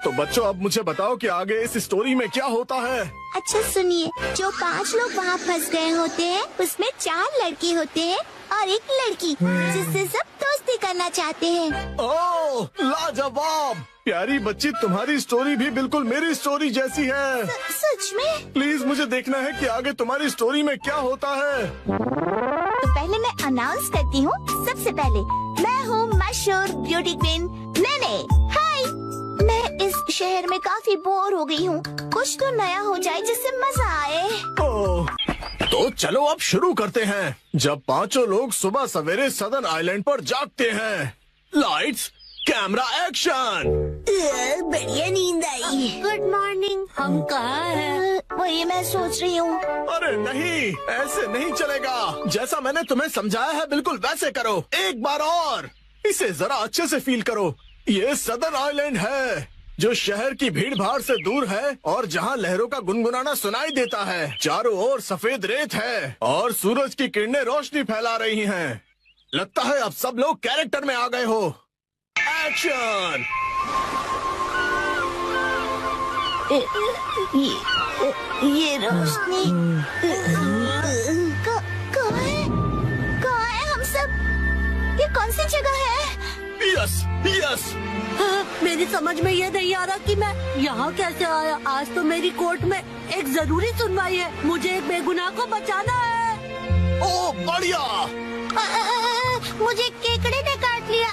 S5: तो बच्चों, अब मुझे बताओ कि आगे इस स्टोरी में क्या होता है।
S1: अच्छा सुनिए, जो 5 लोग वहाँ फंस गए होते हैं उसमें 4 लड़के होते हैं और एक लड़की जिससे सब दोस्ती करना चाहते हैं।
S5: ओह, लाजवाब। प्यारी बच्ची, तुम्हारी स्टोरी भी बिल्कुल मेरी स्टोरी जैसी है।
S1: सच में?
S5: प्लीज मुझे देखना है कि आगे तुम्हारी स्टोरी में क्या होता है।
S1: तो पहले मैं अनाउंस करती हूँ। सबसे पहले
S6: मैं हूँ मशहूर ब्यूटी क्वीन नेने। हाय, मैं इस शहर में काफी बोर हो गई हूँ। कुछ तो नया हो जाए जिससे मजा आए।
S5: ओह, तो चलो अब शुरू करते हैं। जब पांचों लोग सुबह सवेरे सदर्न आइलैंड पर जागते हैं। Lights, camera, action.
S1: बढ़िया नींद आई। Good morning. हम कहाँ हैं?
S6: वही मैं सोच रही हूँ।
S5: अरे नहीं, ऐसे नहीं चलेगा। जैसा मैंने तुम्हें समझाया है बिल्कुल वैसे करो। एक बार और इसे जरा अच्छे से फील करो। ये सदर्न आइलैंड है जो शहर की भीड़ भाड़ से दूर है और जहाँ लहरों का गुनगुनाना सुनाई देता है। चारों ओर सफेद रेत है और सूरज की किरणें रोशनी फैला रही हैं। लगता है अब सब लोग कैरेक्टर में आ गए हो। एक्शन।
S6: ये रोशनी कहाँ है हम सब? ये कौन सी जगह है?
S5: Yes yes.
S1: मेरी समझ में ये नहीं आ रहा कि मैं यहाँ कैसे आया। आज तो मेरी कोर्ट में एक जरूरी सुनवाई है। मुझे एक बेगुनाह को बचाना है।
S5: ओ बढ़िया।
S1: मुझे केकड़े ने काट लिया।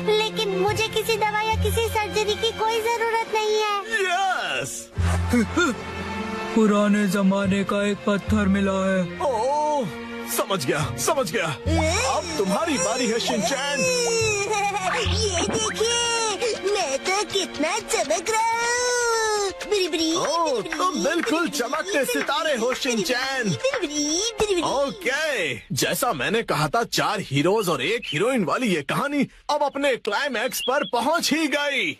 S1: लेकिन मुझे किसी दवा या किसी सर्जरी की कोई जरूरत नहीं है।
S5: यस।
S9: पुराने जमाने का एक पत्थर मिला है।
S5: ओह, समझ गया। अब तुम्हारी बारी है शिनचैन।
S1: ये देखिए, मैं तो कितना चमक रहा हूँ।
S5: ओह, तुम बिल्कुल चमकते सितारे हो शिनचैन। ओके, जैसा मैंने कहा था 4 हीरोज और 1 हीरोइन वाली ये कहानी अब अपने क्लाइमैक्स पर पहुंच ही गई।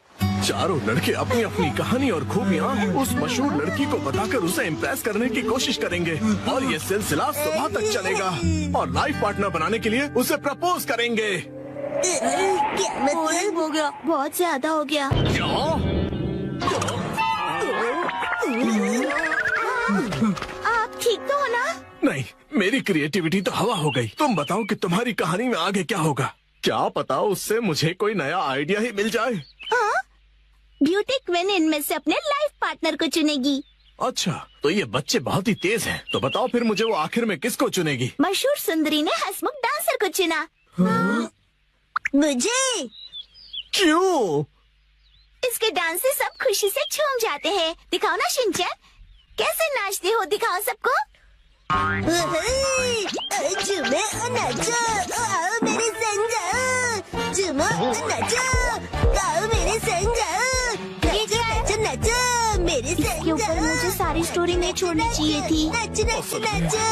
S5: चारों लड़के अपनी अपनी कहानी और खूबियाँ उस मशहूर लड़की को बताकर उसे इम्प्रेस करने की कोशिश करेंगे और ये सिलसिला सुबह तक चलेगा और लाइफ पार्टनर बनाने के लिए उसे प्रपोज करेंगे।
S1: क्या मतलब हो गया?
S6: बहुत ज्यादा हो गया। आप ठीक तो हो ना?
S5: नहीं, मेरी क्रिएटिविटी तो हवा हो गई। तुम बताओ कि तुम्हारी कहानी में आगे क्या होगा? क्या पता उससे मुझे कोई नया आइडिया ही मिल जाए।
S6: ब्यूटी क्वीन इनमें से अपने लाइफ पार्टनर को चुनेगी।
S5: अच्छा, तो ये बच्चे बहुत ही तेज हैं। तो बताओ फिर मुझे वो आखिर में किसको चुनेगी?
S6: मशहूर सुंदरी ने हंसमुख डांसर को चुना।
S1: मुझे
S5: क्यों?
S6: इसके डांस से सब खुशी से झूम जाते हैं। दिखाओ ना शिनचैन, कैसे नाचते हो, दिखाओ सबको।
S1: झूमे और नाचो, आओ मेरे संग जाओ। झूमो और नाचो, आओ मेरे संग जाओ। नाचो मेरे संग
S6: इसके ऊपर मुझे सारी स्टोरी नहीं छोड़नी चाहिए थी।
S1: नाचो।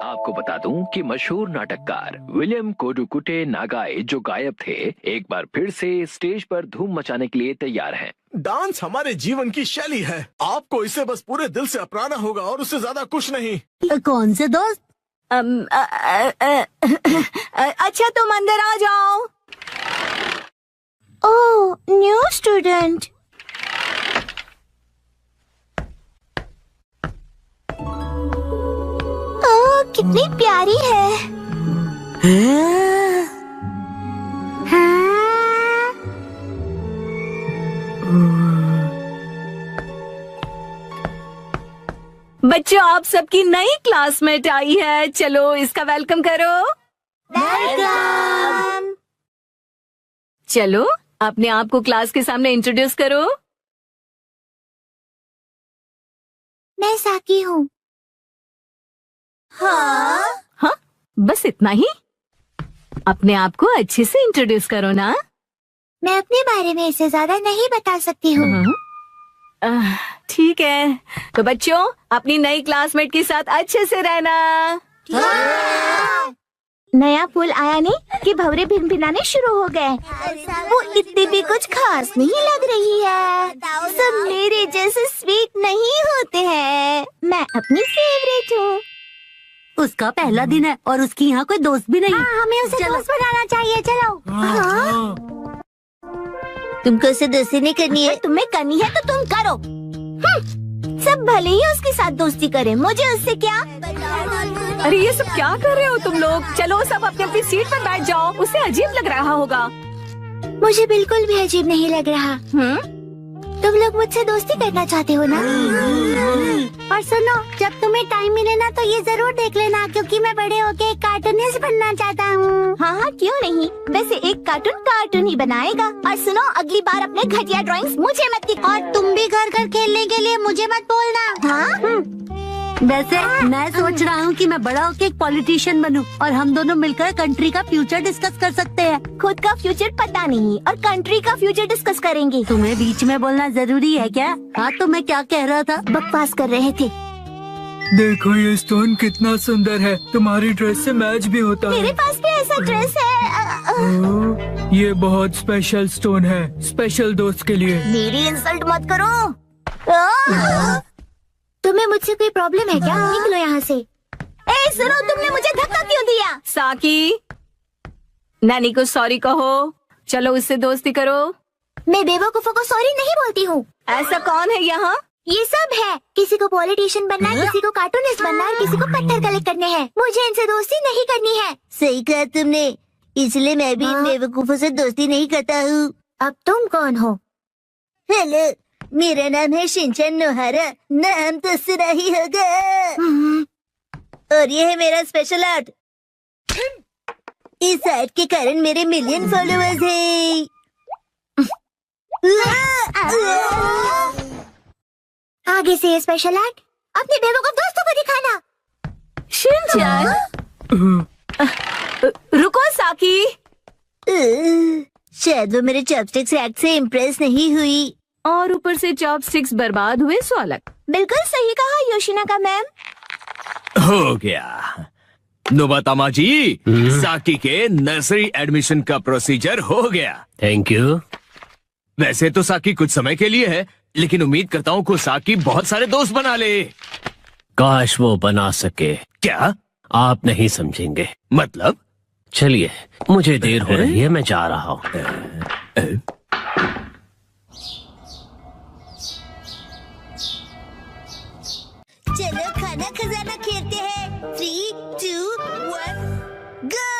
S7: आपको बता दूं कि मशहूर नाटककार विलियम कोडुकुटे नागाई जो गायब थे, एक बार फिर से स्टेज पर धूम मचाने के लिए तैयार हैं।
S5: डांस हमारे जीवन की शैली है। आपको इसे बस पूरे दिल से अपनाना होगा और उससे ज्यादा कुछ नहीं।
S1: कौन से दोस्त?
S6: अच्छा, तुम अंदर आ जाओ। ओह, न्यू स्टूडेंट। ओह, कितनी प्यारी है।
S4: बच्चों, आप सबकी नई क्लासमेट आई है। चलो इसका वेलकम करो।
S6: वेलकम।
S4: चलो अपने आप को क्लास के सामने इंट्रोड्यूस करो।
S6: मैं साकी हूँ।
S4: हाँ, बस इतना ही? अपने आप को अच्छे से इंट्रोड्यूस करो ना।
S6: मैं अपने बारे में इससे ज्यादा नहीं बता सकती हूँ।
S4: ठीक है, तो बच्चों अपनी नई क्लासमेट के साथ अच्छे से रहना।
S6: नया फूल आया नहीं कि भंवरे भिनभिनाने शुरू हो गए। वो इतनी भी कुछ खास नहीं लग रही है। सब मेरे जैसे स्वीट नहीं होते हैं। मैं अपनी फेवरेट हूँ।
S1: उसका पहला दिन है और उसकी यहाँ कोई दोस्त भी नहीं।
S6: हमें उसे दोस्त बनाना चाहिए। चलो।
S1: तुमको उसे दोस्ती नहीं करनी है?
S6: तुम्हें करनी है तो तुम करो। सब भले ही उसके साथ दोस्ती करें, मुझे उससे क्या।
S4: अरे ये सब क्या कर रहे हो तुम लोग? चलो सब अपनी अपनी सीट पर बैठ जाओ। उसे अजीब लग रहा होगा।
S6: मुझे बिल्कुल भी अजीब नहीं लग रहा। तुम लोग मुझसे दोस्ती करना चाहते हो ना? और सुनो, जब तुम्हें टाइम मिले ना तो ये जरूर देख लेना, क्योंकि मैं बड़े होके एक कार्टूनिस्ट बनना चाहता हूँ। हाँ हाँ, क्यों नहीं। वैसे एक कार्टून ही बनाएगा। और सुनो, अगली बार अपने घटिया ड्राइंग्स मुझे मत दिखाओ। और तुम भी घर घर खेलने के लिए मुझे मत बोलना। हाँ।
S10: वैसे मैं सोच रहा हूँ कि मैं बड़ा होके एक पॉलिटिशियन बनूं और हम दोनों मिलकर कंट्री का फ्यूचर डिस्कस कर सकते हैं।
S6: खुद का फ्यूचर पता नहीं और कंट्री का फ्यूचर डिस्कस करेंगे।
S10: तुम्हें बीच में बोलना जरूरी है क्या? हाँ, तो मैं क्या कह रहा था?
S6: बकवास कर रहे थे।
S9: देखो ये स्टोन कितना सुंदर है, तुम्हारी ड्रेस से मैच भी होता है।
S6: मेरे पास भी ऐसा ड्रेस है।
S9: ये बहुत स्पेशल स्टोन है, स्पेशल दोस्त के लिए।
S6: मेरी इंसल्ट मत करो। तुम्हें मुझसे कोई प्रॉब्लम है क्या? निकलो यहाँ से। ए सुनो, तुमने मुझे धक्का क्यों दिया?
S2: साकी, नानी को सॉरी कहो। चलो उससे दोस्ती करो।
S6: मैं बेवकूफों को सॉरी नहीं बोलती हूँ।
S2: ऐसा कौन है यहाँ?
S6: ये सब है। किसी को पॉलिटिशियन बनना है, किसी को कार्टूनिस्ट बनना है, किसी को पत्थर कलेक्ट करने हैं। मुझे इनसे दोस्ती नहीं करनी है।
S1: सही कहा तुमने, इसलिए मैं भी इन बेवकूफों से दोस्ती नहीं करता हूँ।
S6: अब तुम कौन हो?
S1: हेलो, मेरा नाम है शिनचैन नोहारा। नाम तो सुना ही होगा। और ये है मेरा स्पेशल आर्ट। इस आर्ट के कारण मेरे मिलियन फॉलोअर्स हैं।
S6: आगे से ये स्पेशल आर्ट अपने बेवकूफ दोस्तों को दिखाना।
S2: शिनचैन, रुको साकी।
S1: शायद वो मेरे चॉपस्टिक्स आर्ट से इम्प्रेस नहीं हुई।
S2: और ऊपर से चॉपस्टिक्स बर्बाद हुए, सो अलग।
S6: बिल्कुल सही कहा योशिनाका मैम।
S11: हो गया। नोबातामा जी, साकी के नर्सरी एडमिशन का प्रोसीजर हो गया।
S7: Thank you.
S11: वैसे तो साकी कुछ समय के लिए है, लेकिन उम्मीद करता हूँ कि साकी बहुत सारे दोस्त बना ले।
S7: काश वो बना सके।
S11: क्या?
S7: आप नहीं समझेंगे।
S11: मतलब?
S7: चलिए, मुझे देर हो रही है, मैं जा रहा हूँ।
S1: चलो खाना खजाना खेलते हैं। 3, 2, 1, गो।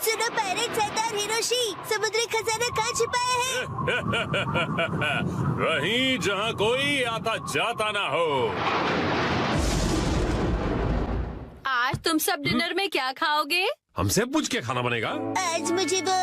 S1: सुनो पायरेट सरदार हिरोशी, समुद्री खजाना कहाँ छुपाया है?
S8: वहीं जहाँ कोई आता जाता ना हो।
S2: आज तुम सब डिनर में क्या खाओगे?
S8: हमसे पूछ के खाना बनेगा।
S1: आज मुझे वो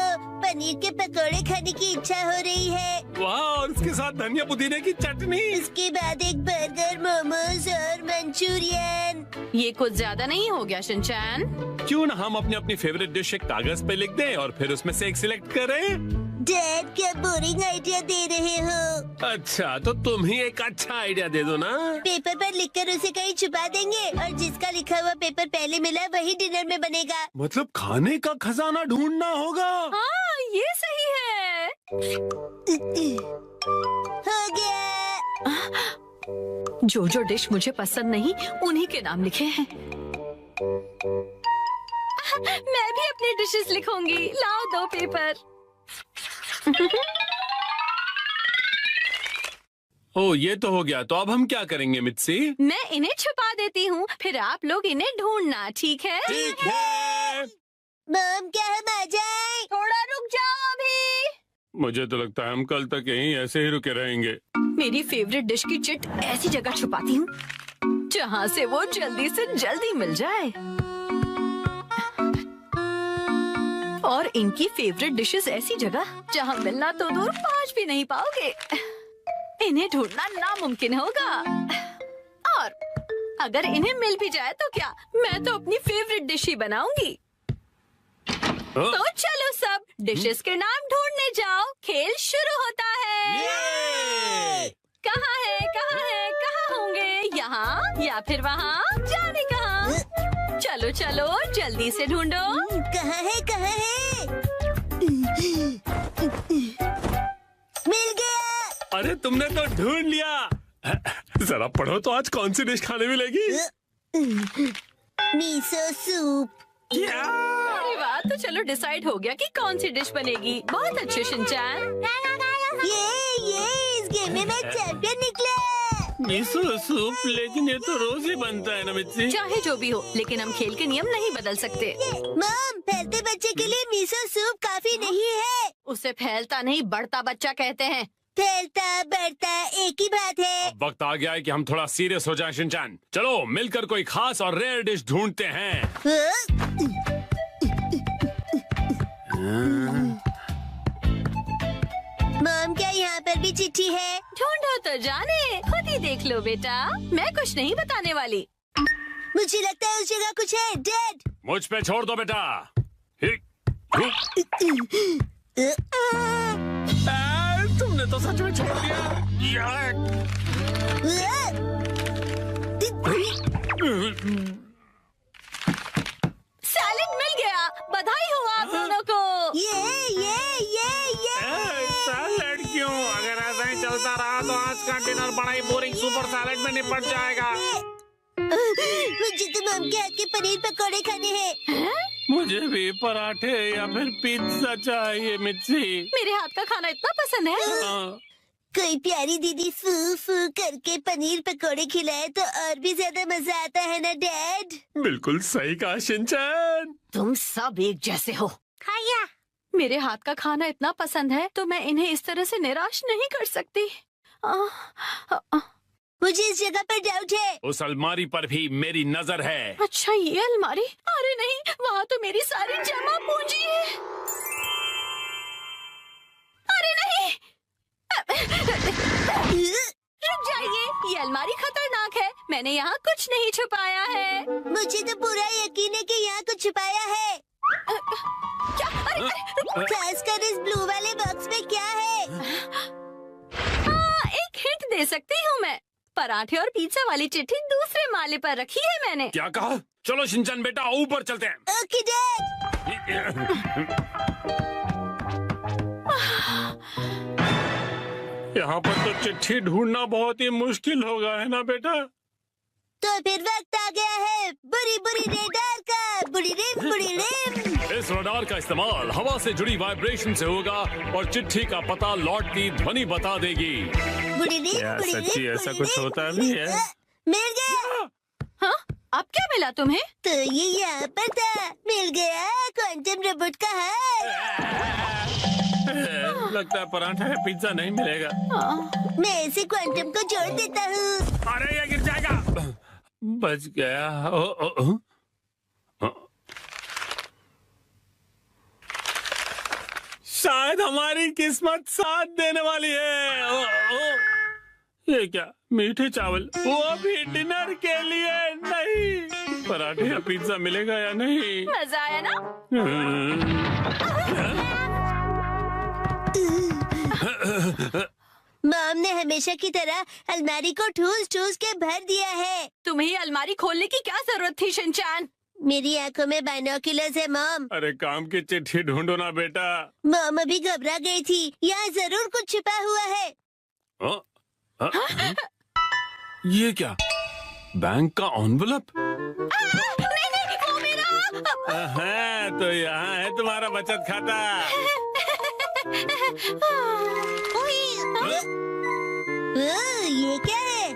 S1: पनीर के पकौड़े खाने की इच्छा हो रही है।
S8: वाह, और उसके साथ धनिया पुदीने की चटनी।
S1: उसके बाद एक बर्गर, मोमोज और मंचूरियन।
S2: ये कुछ ज्यादा नहीं हो गया शिनचैन?
S8: क्यों ना हम अपनी अपनी फेवरेट डिश एक कागज पे लिख दें और फिर उसमें से एक सिलेक्ट करें।
S1: डैड, क्या बोरिंग आइडिया दे रहे हो?
S8: अच्छा, तो तुम ही एक अच्छा आइडिया दे दो ना।
S1: पेपर पर लिखकर उसे कहीं छुपा देंगे और जिसका लिखा हुआ पेपर पहले मिला वही डिनर में बनेगा।
S8: मतलब खाने का खजाना ढूंढना होगा।
S2: हाँ, ये सही है।
S1: हो गया।
S2: जो जो डिश मुझे पसंद नहीं, उन्हीं के नाम लिखे हैं। मैं भी अपनी डिशेस लिखूंगी। लाओ 2 पेपर।
S8: ओ, ये तो हो गया। तो अब हम क्या करेंगे मित्सी?
S2: मैं इन्हें छुपा देती हूँ, फिर आप लोग इन्हें ढूंढना, ठीक है?
S8: ठीक है।
S1: मॉम, क्या हम आ जाएं?
S2: थोड़ा रुक जाओ अभी।
S8: मुझे तो लगता है हम कल तक यहीं ऐसे ही रुके रहेंगे।
S2: मेरी फेवरेट डिश की चिट ऐसी जगह छुपाती हूँ जहाँ से वो जल्दी से जल्दी मिल जाए। और इनकी फेवरेट डिशेस ऐसी जगह जहाँ मिलना तो दूर, पहुँच भी नहीं पाओगे। इन्हें ढूंढना नामुमकिन होगा। और अगर इन्हें मिल भी जाए तो क्या, मैं तो अपनी फेवरेट डिश ही बनाऊंगी। तो चलो सब डिशेस के नाम ढूंढने जाओ। खेल शुरू होता है। कहाँ है, कहाँ है, कहाँ होंगे? यहाँ या फिर वहाँ? जाने कहाँ? चलो चलो जल्दी से ढूंढो।
S1: कहाँ है, कहाँ है? मिल गया।
S8: अरे तुमने तो ढूंढ लिया। जरा पढ़ो तो आज कौन सी डिश खाने मिलेगी?
S1: मीसो सूप।
S2: अरे वाह, तो चलो डिसाइड हो गया कि कौन सी डिश बनेगी। बहुत अच्छे शिनचैन।
S1: ये इस गेम में मैं चैंपियन निकला।
S8: मिसो सूप, लेकिन ये तो रोज ही बनता है ना मित्सी।
S2: चाहे जो भी हो, लेकिन हम खेल के नियम नहीं बदल सकते।
S1: मॉम, फैलते बच्चे के लिए मीसो सूप काफी नहीं है।
S2: उसे फैलता नहीं, बढ़ता बच्चा कहते हैं।
S1: फैलता बढ़ता एक ही बात है।
S8: अब वक्त आ गया है कि हम थोड़ा सीरियस हो जाएं शिनचैन। चलो मिलकर कोई खास और रेयर डिश ढूंढते हैं।
S1: मॉम, क्या यहाँ पर भी चिट्ठी है?
S2: ढूंढो तो जाने, खुद ही देख लो बेटा। मैं कुछ नहीं बताने वाली।
S1: मुझे लगता है उस जगह कुछ है। डैड,
S8: मुझ पे छोड़ दो बेटा। तुमने तो सच में छोड़ दिया।
S2: सैलेड मिल गया, बधाई हो आप दोनों को।
S1: ये
S8: सैलेड क्यों? अगर ऐसा ही चलता रहा तो आज का डिनर बड़ा ही बोरिंग सुपर सैलेड में निपट जाएगा।
S1: मुझे तो मॉम के हाथ के पनीर पकौड़े खाने हैं।
S8: मुझे भी पराठे या फिर पिज्जा चाहिए मिर्ची।
S2: मेरे हाथ का खाना इतना पसंद है।
S1: कोई प्यारी दीदी फू फू करके पनीर पकौड़े खिलाए तो और भी ज्यादा मजा आता है ना डैड?
S8: बिल्कुल सही कहा शिनचैन।
S2: तुम सब एक जैसे हो।
S1: खाया।
S2: मेरे हाथ का खाना इतना पसंद है तो मैं इन्हें इस तरह से निराश नहीं कर सकती।
S1: मुझे इस जगह पर डाउट है।
S8: उस अलमारी पर भी मेरी नजर है।
S2: अच्छा, ये अलमारी? अरे नहीं, वहाँ तो मेरी सारी जमा पूंजी है। अरे नहीं, रुक जाइए, ये अलमारी खतरनाक है। मैंने यहाँ कुछ नहीं छुपाया है।
S1: मुझे तो पूरा यकीन है कि यहाँ कुछ छुपाया है।
S2: क्या? अरे
S1: खासकर इस ब्लू वाले बॉक्स में क्या है?
S2: एक हिंट दे सकती हूँ मैं। पराठे और पिज्जा वाली चिट्ठी दूसरे माले पर रखी है मैंने।
S8: क्या कहा? चलो शिनचैन बेटा, ऊपर चलते हैं।
S1: Okay dad.
S8: यहाँ पर तो चिट्ठी ढूंढना बहुत ही मुश्किल होगा, है ना बेटा?
S1: तो फिर वक्त आ गया है बुरी बुरी रेडार का। बुरी रिम।
S8: इस रडार का इस्तेमाल हवा से जुड़ी वाइब्रेशन से होगा और चिट्ठी का पता लौटती ध्वनि बता देगी।
S1: बुरी रिम,
S8: यार,
S1: बुरी
S8: सच्ची
S1: रिम,
S8: ऐसा
S1: बुरी
S8: कुछ
S1: रिम,
S8: होता
S1: बुरी
S8: भी
S1: रिम।
S8: है?
S1: मिल गया।
S2: हाँ, अब क्या मिला तुम्हें?
S1: तो ये यहाँ पर था। मिल गया क्वांटम रोबोट का हार।
S8: लगता है पराठा या पिज्जा नहीं मिलेगा।
S1: मैं इसे क्वांटम को जोड़ देता हूँ।
S8: अरे ये गिर जाएगा। बच गया। शायद हमारी किस्मत साथ देने वाली है। ये क्या? मीठे चावल, वो भी डिनर के लिए नहीं। पराठे या पिज्जा मिलेगा या नहीं?
S2: मजा आया ना?
S1: मॉम ने हमेशा की तरह अलमारी को ठूस के भर दिया है।
S2: तुम्हें अलमारी खोलने की क्या जरूरत थी शिनचैन?
S1: मेरी आंखों में बाइनोक्यूलर्स है मॉम।
S8: अरे काम की चिट्ठी ढूंढो ना बेटा।
S1: मॉम अभी घबरा गई थी। यहाँ जरूर कुछ छिपा हुआ है।
S8: ये क्या? बैंक का एनवेलप?
S2: नहीं, वो मेरा।
S8: हाँ, तो यहाँ है तुम्हारा बचत खाता।
S1: ये क्या है?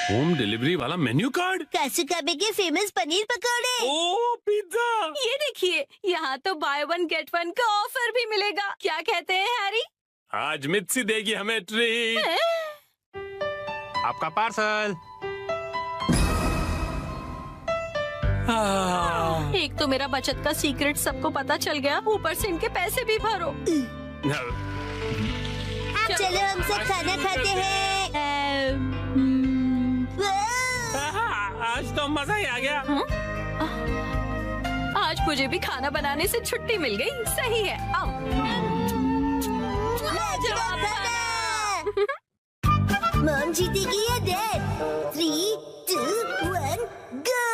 S8: होम डिलीवरी वाला मेन्यू कार्ड।
S1: कासुकाबे के फेमस पनीर पकौड़े।
S8: ओ पिज्जा।
S2: ये देखिए, यहाँ तो बाय वन गेट वन का ऑफर भी मिलेगा। क्या कहते हैं हैरी?
S8: आज मित्सी देगी हमें ट्रीट।
S12: आपका पार्सल।
S2: एक तो मेरा बचत का सीक्रेट सबको पता चल गया, ऊपर से इनके पैसे भी भरो।
S1: चलो हम सब खाना खाते हैं।
S8: आज तो मजा ही आ गया।
S2: आज मुझे भी खाना बनाने से छुट्टी मिल गई। सही है, आओ।
S1: मॉम जीतेगी या डैड? 3, 2, 1, गो!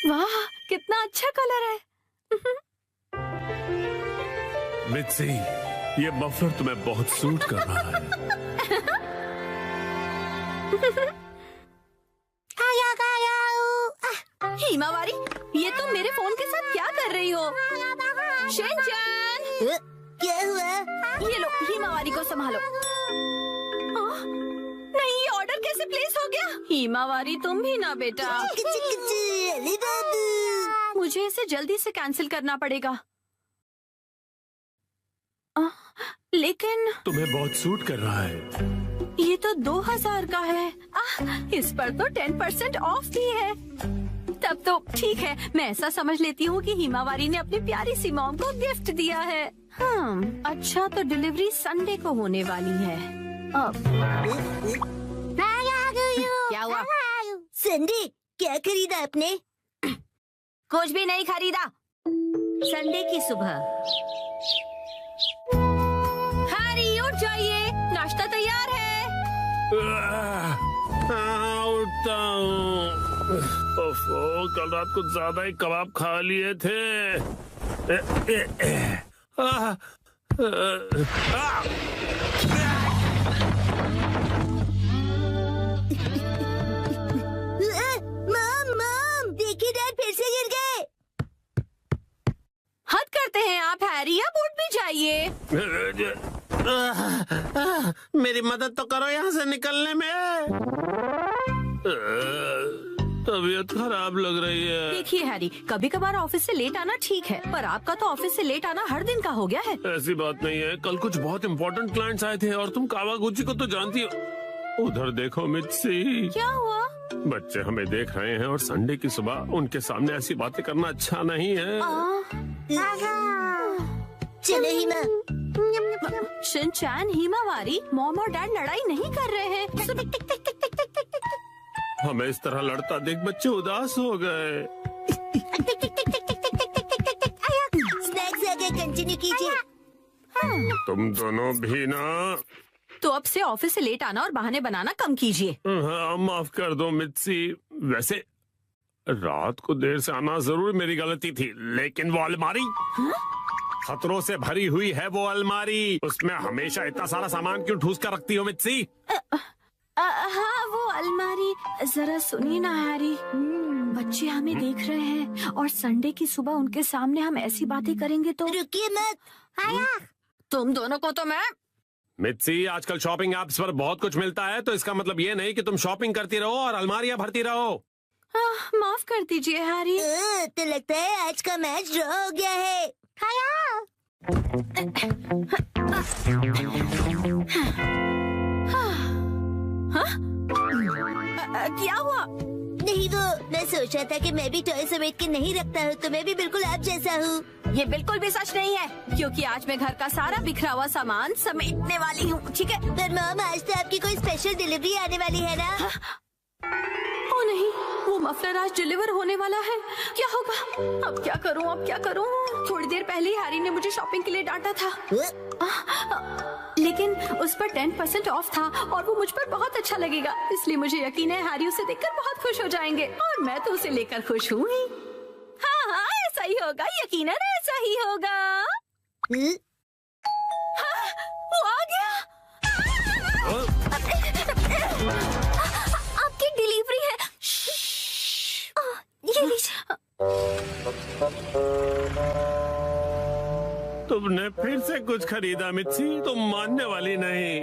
S2: वाह, कितना अच्छा कलर है।
S8: मित्सी, ये मफलर तुम्हें बहुत सूट कर रहा है।
S2: हिमावारी, ये तुम मेरे फोन के साथ क्या कर रही हो? शिनचैन!
S1: क्या हुआ?
S2: ये लो, हिमावारी को संभालो। नहीं, ये ऑर्डर कैसे प्लेस हो गया? हिमावारी तुम भी ना बेटा।
S1: चले बाबू।
S2: मुझे इसे जल्दी से कैंसिल करना पड़ेगा। लेकिन
S8: तुम्हें बहुत सूट कर रहा है।
S2: ये तो 2000 का है। इस पर तो 10% ऑफ भी है। तब तो ठीक है, मैं ऐसा समझ लेती हूँ कि हिमावारी ने अपनी प्यारी सी मॉम को गिफ्ट दिया है। अच्छा, तो डिलीवरी संडे को होने वाली है। क्या हुआ?
S1: संडे क्या खरीदा आपने?
S2: कुछ भी नहीं खरीदा।
S1: संडे की सुबह।
S2: हैरी उठ जाइए, नाश्ता तैयार है।
S8: उठता हूँ। कल रात को ज्यादा ही कबाब खा लिए थे।
S1: मॉम देखिए, डैड फिर से गिर गए।
S2: हद करते हैं आप हैरी, अब उठ भी जाइए।
S8: मेरी मदद तो करो यहाँ से निकलने में। तबीयत खराब लग रही है।
S2: देखिए हैरी, कभी कभार ऑफिस से लेट आना ठीक है, पर आपका तो ऑफिस से लेट आना हर दिन का हो गया है।
S8: ऐसी बात नहीं है, कल कुछ बहुत इम्पोर्टेंट क्लाइंट्स आए थे और तुम कावागुची को तो जानती हो। उधर देखो मित्सी।
S2: क्या हुआ?
S8: बच्चे हमें देख रहे हैं और संडे की सुबह उनके सामने ऐसी बातें करना अच्छा नहीं है।
S1: चलो हिमा।
S2: शिनचैन, हिमावारी, मॉम और डैड लड़ाई नहीं कर रहे हैं।
S8: हमें इस तरह लड़ता देख बच्चे उदास हो गए।
S1: स्नैक्स आगे कंटिन्यू कीजिए।
S8: तुम दोनों भी ना।
S2: तो अब से ऑफिस से लेट आना और बहाने बनाना कम कीजिए।
S8: हाँ, माफ कर दो मित्सी। वैसे रात को देर से आना जरूर मेरी गलती थी, लेकिन वो अलमारी खतरों से भरी हुई है। वो अलमारी, उसमें हमेशा इतना सारा सामान क्यों ठूस कर रखती हो मित्सी?
S2: हाँ, वो अलमारी। जरा सुनिए ना हैरी, बच्चे हमें देख रहे हैं और संडे की सुबह उनके सामने हम ऐसी बातें करेंगे तो।
S1: रुकिए मत।
S2: तुम दोनों को तो मैं।
S8: मित्सी, आजकल शॉपिंग ऐप्स पर बहुत कुछ मिलता है, तो इसका मतलब ये नहीं कि तुम शॉपिंग करती रहो और अलमारियां भरती रहो।
S2: माफ कर दीजिए हैरी।
S1: तो लगता है आज का मैच ड्रॉ हो गया है।
S2: क्या हुआ?
S1: नहीं, वो मैं सोच रहा था कि मैं भी टॉय समेट के नहीं रखता हूँ, तो मैं भी बिल्कुल आप जैसा हूँ।
S2: ये बिल्कुल भी सच नहीं है, क्योंकि आज मैं घर का सारा बिखरा हुआ सामान समेटने वाली हूँ। ठीक है?
S1: पर मॉम, आज तो आपकी कोई स्पेशल डिलीवरी आने वाली है ना?
S2: ओ नहीं, वो मफलर आज डिलीवर होने वाला है। क्या होगा? अब क्या करूँ, अब क्या करूँ? थोड़ी देर पहले हैरी ने मुझे शॉपिंग के लिए डांटा था, लेकिन उस पर 10% ऑफ था और वो मुझ पर बहुत अच्छा लगेगा। इसलिए मुझे यकीन है हैरी उसे देखकर बहुत खुश हो जाएंगे और मैं तो उसे लेकर खुश हूँ ही। हाँ हाँ, ऐसा ही होगा, यकीनन ऐसा ही होगा। हाँ, वो आ गया। आपकी डिलीवरी है। ये लीजिए।
S8: तुमने फिर से कुछ खरीदा मित्सी, तुम मानने वाली नहीं।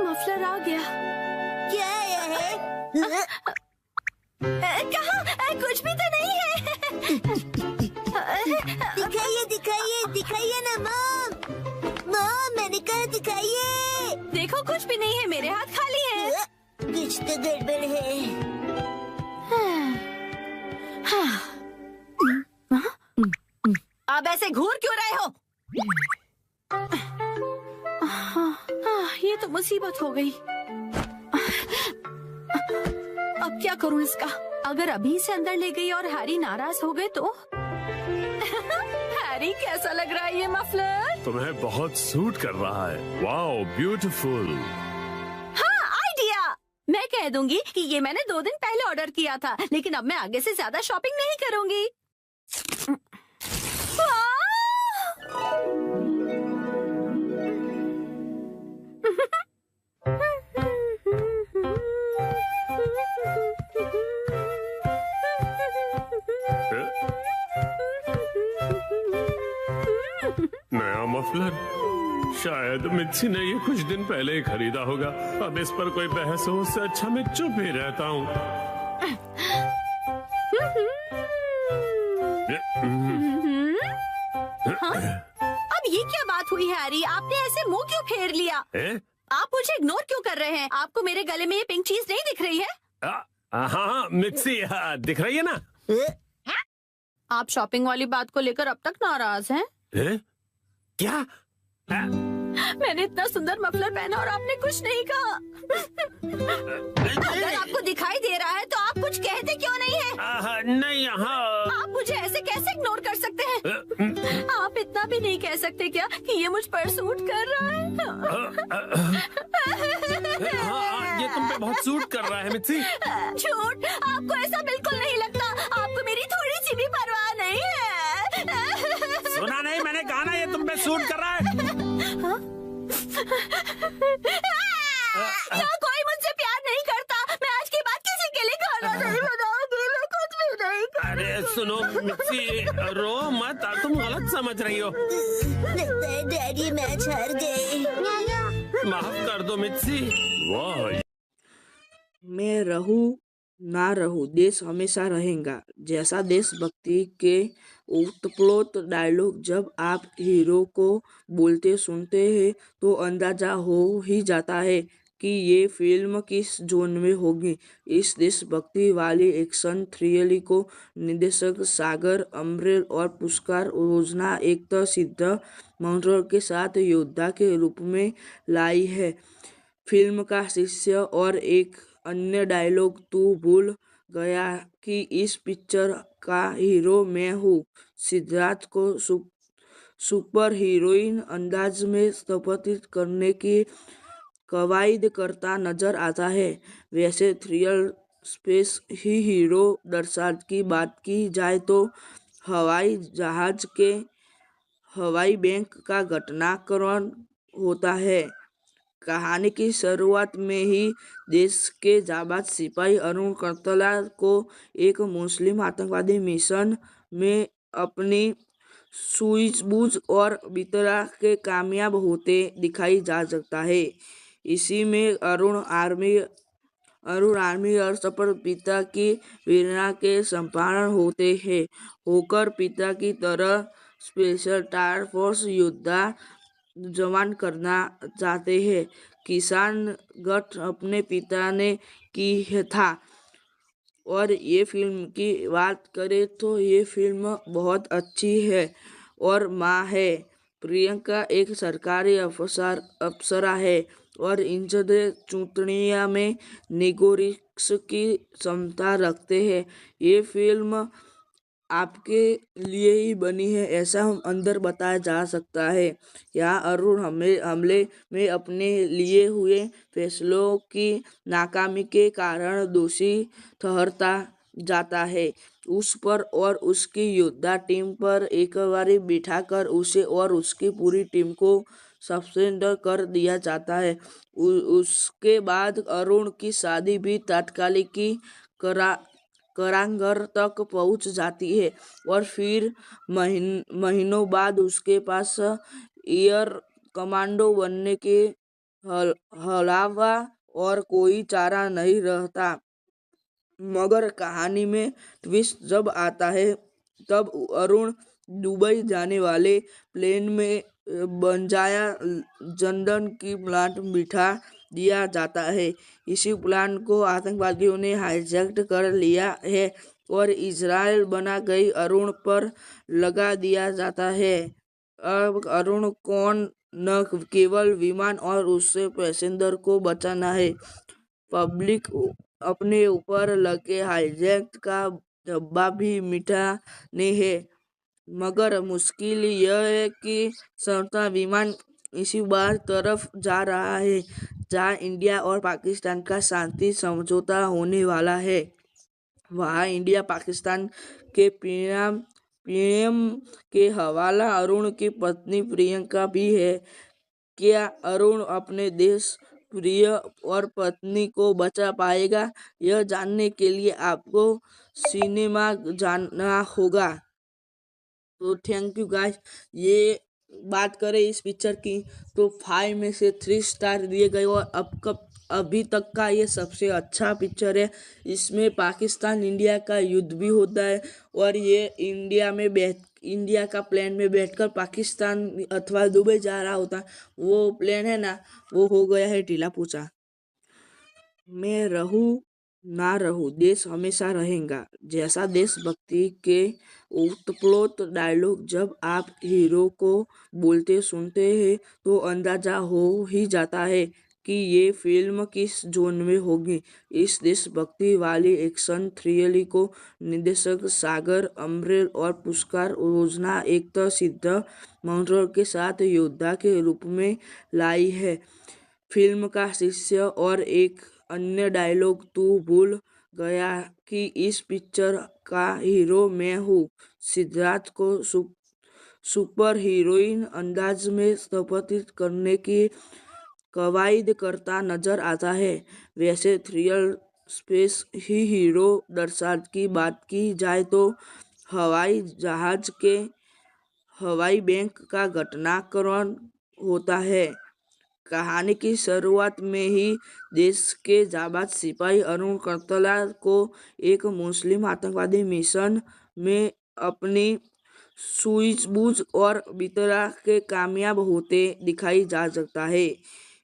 S2: मफलर आ गया।
S1: क्या आया है?
S2: कहाँ? कुछ भी तो नहीं है।
S1: दिखाइए दिखाइए दिखाइए ना मॉम। मॉम, मैंने कहा दिखाइए।
S2: देखो, कुछ भी नहीं है, मेरे हाथ खाली है।
S1: कुछ तो गड़बड़ है।
S2: अब ऐसे घूर क्यों रहे हो? ये तो मुसीबत हो गई। अब क्या करूं इसका? अगर अभी से अंदर ले गई और हैरी नाराज हो गए तो? हैरी, कैसा लग रहा है ये मफलर?
S8: तुम्हें बहुत सूट कर रहा है। Wow, beautiful.
S2: हाँ, आइडिया। मैं कह दूंगी कि ये मैंने 2 दिन पहले ऑर्डर किया था, लेकिन अब मैं आगे से ज्यादा शॉपिंग नहीं करूंगी।
S8: नया मफलर? शायद मित्सी ने ये कुछ दिन पहले ही खरीदा होगा। अब इस पर कोई बहस हो, उससे अच्छा मैं चुप ही रहता हूँ।
S4: हाँ? अब ये क्या बात हुई हैरी? आपने ऐसे मुंह क्यों फेर लिया?
S8: हैं?
S4: आप मुझे इग्नोर क्यों कर रहे हैं? आपको मेरे गले में ये पिंक चीज नहीं दिख रही है?
S8: हाँ मिक्सी दिख रही है ना?
S2: आप शॉपिंग वाली बात को लेकर अब तक नाराज हैं?
S8: क्या?
S2: मैंने इतना सुंदर मफलर पहना और आपने कुछ नहीं कहा।
S4: अगर आपको दिखाई दे रहा है तो आप कुछ कहते क्यों नहीं है?
S8: नहीं
S4: आप मुझे ऐसे कैसे इग्नोर कर सकते हैं?
S2: आप इतना भी नहीं कह सकते क्या कि ये मुझ पर सूट कर रहा है?
S8: ये तुम पे बहुत सूट कर रहा है मिक्सी।
S4: झूठ, आपको ऐसा बिल्कुल नहीं लगता। आपको मेरी थोड़ी सी भी परवाह नहीं है।
S8: सुना नहीं मैंने कहा ना ये तुम पे सूट कर रहा है।
S4: यहाँ कोई मुझसे प्यार नहीं करता। मैं आज के बाद किसी के लिए खाना नहीं बनाऊंगी। मैं कुछ भी नहीं करूंगी।
S8: अरे सुनो मिक्सी, रो मत, तुम गलत समझ रही हो।
S1: लगता है डैडी मैच हार गए।
S8: माफ कर दो मिक्सी। वाह,
S12: मैं रहूं ना रहूं, देश हमेशा रहेगा जैसा देशभक्ति के ओतप्रोत डायलॉग जब आप हीरो को बोलते सुनते हैं तो अंदाजा हो ही जाता है कि ये फिल्म किस जोन में होगी। इस देशभक्ति वाली एक्शन थ्रिलर को निर्देशक सागर अमरेल और पुरस्कार योजना एक तो सिद्ध मंत्रों के साथ योद्धा के रूप में लाई है। फिल्म का शीर्षक और एक अन्य डायलॉग तू भूल गया कि इस पिक्चर का हीरो मैं हूँ सिद्धार्थ को सुपर हीरोइन अंदाज में स्थापित करने की कवायद करता नजर आता है। वैसे थ्रिलर स्पेस ही हीरो दर्शात की बात की जाए तो हवाई जहाज के हवाई बैंक का घटनाक्रम होता है। कहानी की शुरुआत में ही देश के जाबाज सिपाही अरुण करतला को एक मुस्लिम आतंकवादी मिशन में अपनी सूझबूझ और बितरा के कामयाब होते दिखाई जा सकता है। इसी में अरुण आर्मी और सफल पिता की प्रेरणा के संपादन होते हैं होकर पिता की तरह स्पेशल टास्क फोर्स योद्धा जवान करना चाहते हैं। किसान गठ अपने पिता ने की था। और ये फिल्म की बात करें तो ये फिल्म बहुत अच्छी है और माँ है। प्रियंका एक सरकारी अफसरा है और इंजदे चुटनिया में निगोरिक्स की क्षमता रखते हैं। ये फिल्म आपके लिए ही बनी है ऐसा हम अंदर बताया जा सकता है। यहाँ अरुण हमले में अपने लिए हुए फैसलों की नाकामी के कारण दोषी ठहरता जाता है। उस पर और उसकी योद्धा टीम पर एक बार बिठाकर उसे और उसकी पूरी टीम को सस्पेंड कर दिया जाता है। उसके बाद अरुण की शादी भी तात्कालिक करांगर तक पहुंच जाती है और फिर महीनों बाद उसके पास एयर कमांडो बनने के अलावा और कोई चारा नहीं रहता। मगर कहानी में ट्विस्ट जब आता है तब अरुण दुबई जाने वाले प्लेन में बंजाया जंदन की प्लांट बिठा दिया जाता है। इसी प्लान को आतंकवादियों ने हाईजैक कर लिया है और इजराइल बना गई अरुण पर लगा दिया जाता है। अब अरुण कौन न केवल विमान और उससे पैसेंजर को बचाना है। पब्लिक अपने ऊपर लगे हाईजैक का धब्बा भी मिटाने है। मगर मुश्किल यह है कि संस्था विमान इसी बार तरफ जा रहा है जहां इंडिया और पाकिस्तान का शांति समझौता होने वाला है। वहां इंडिया पाकिस्तान के पीएम के हवाला अरुण की पत्नी प्रियंका भी है। क्या अरुण अपने देश प्रिय और पत्नी को बचा पाएगा? यह जानने के लिए आपको सिनेमा जाना होगा। तो थैंक यू गाइस। ये बात करें इस पिक्चर की तो 5 में से 3 स्टार दिए गए और अभी तक का ये सबसे अच्छा पिक्चर है। इसमें पाकिस्तान इंडिया का युद्ध भी होता है और ये इंडिया का प्लेन में बैठकर पाकिस्तान अथवा दुबई जा रहा होता है। वो प्लेन है ना, वो हो गया है ढीला पूछा। मैं रहूं ना रहूं, देश हमेशा रहेगा जैसा देशभक्ति के ओतप्रोत डायलॉग जब आप हीरो को बोलते सुनते हैं तो अंदाजा हो ही जाता है कि ये फिल्म किस जोन में होगी। इस देशभक्ति वाली एक्शन थ्रिलर को निर्देशक सागर अमरेल और पुरस्कार योजना एक तो सिद्ध मंत्रों के साथ योद्धा के रूप में लाई है। फिल्म का शीर्षक और एक अन्य डायलॉग तू भूल गया कि इस पिक्चर का हीरो मैं हूँ सिद्धार्थ को सुपर हीरोइन अंदाज में स्थापित करने की कवायद करता नजर आता है। वैसे थ्रिलर स्पेस ही हीरो दर्शात की बात की जाए तो हवाई जहाज के हवाई बैंक का घटनाक्रम होता है। कहानी की शुरुआत में ही देश के जाबाज सिपाही अरुण करतला को एक मुस्लिम आतंकवादी मिशन में अपनी सूझबूझ और बितरा के कामयाब होते दिखाई जा सकता है।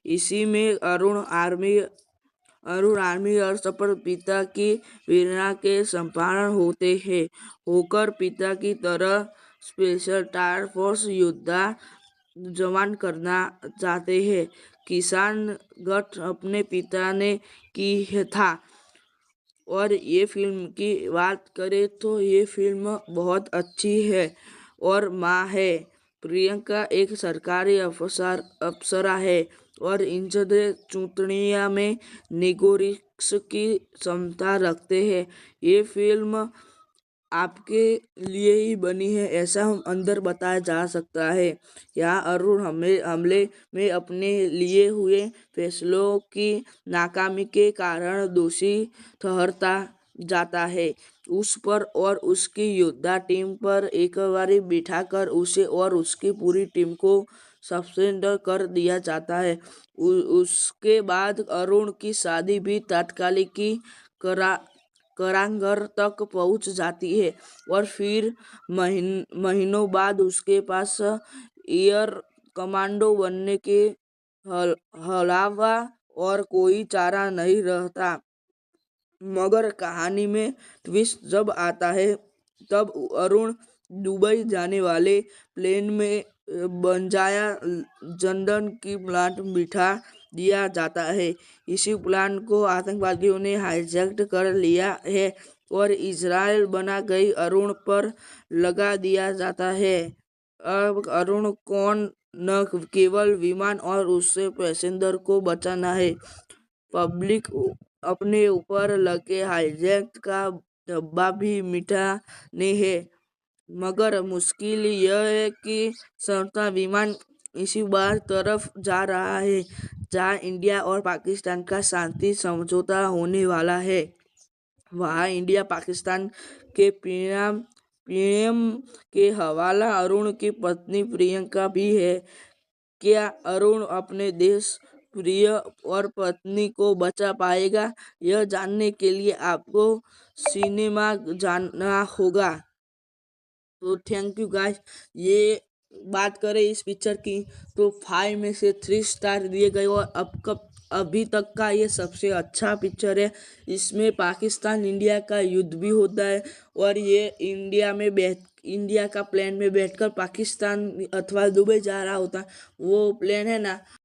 S12: इसी में अरुण आर्मी और सफल पिता की प्रेरणा के संपादन होते हैं होकर पिता की तरह स्पेशल टास्क फोर्स योद्धा जवान करना चाहते हैं। किसान गठ अपने पिता ने की था। और ये फिल्म की बात करें तो ये फिल्म बहुत अच्छी है और माँ है। प्रियंका एक सरकारी अफसरा है और इंजदे चुतनिया में निगोरिक्स की क्षमता रखते हैं। ये फिल्म आपके लिए ही बनी है ऐसा हम अंदर बताया जा सकता है। यहाँ अरुण हमले में अपने लिए हुए फैसलों की नाकामी के कारण दोषी ठहरता जाता है। उस पर और उसकी योद्धा टीम पर एक बार बिठाकर उसे और उसकी पूरी टीम को सस्पेंड कर दिया जाता है। उसके बाद अरुण की शादी भी तात्कालिक की करांगर तक पहुंच जाती है और फिर महीनों बाद उसके पास एयर कमांडो बनने के अलावा और कोई चारा नहीं रहता। मगर कहानी में ट्विस्ट जब आता है तब अरुण दुबई जाने वाले प्लेन में बंजाया जंदन की प्लांट बिठा दिया जाता है। इसी प्लान को आतंकवादियों ने हाईजैक कर लिया है और इजराइल बना गई अरुण पर लगा दिया जाता है। अब अरुण कौन न केवल विमान और उससे पैसेंजर को बचाना है। पब्लिक अपने ऊपर लगे हाईजैक का डब्बा भी मीठा नहीं है। मगर मुश्किल यह है कि संस्था विमान इसी बार तरफ जा रहा है जहां इंडिया और पाकिस्तान का शांति समझौता होने वाला है। वहां इंडिया पाकिस्तान के पीएम के हवाला अरुण की पत्नी प्रियंका भी है। क्या अरुण अपने देश प्रिय और पत्नी को बचा पाएगा? यह जानने के लिए आपको सिनेमा जाना होगा। तो थैंक यू गाइस। ये बात करें इस पिक्चर की तो 5 में से 3 स्टार दिए गए और अभी तक का ये सबसे अच्छा पिक्चर है। इसमें पाकिस्तान इंडिया का युद्ध भी होता है और ये इंडिया का प्लेन में बैठकर पाकिस्तान अथवा दुबई जा रहा होता है। वो प्लेन है ना,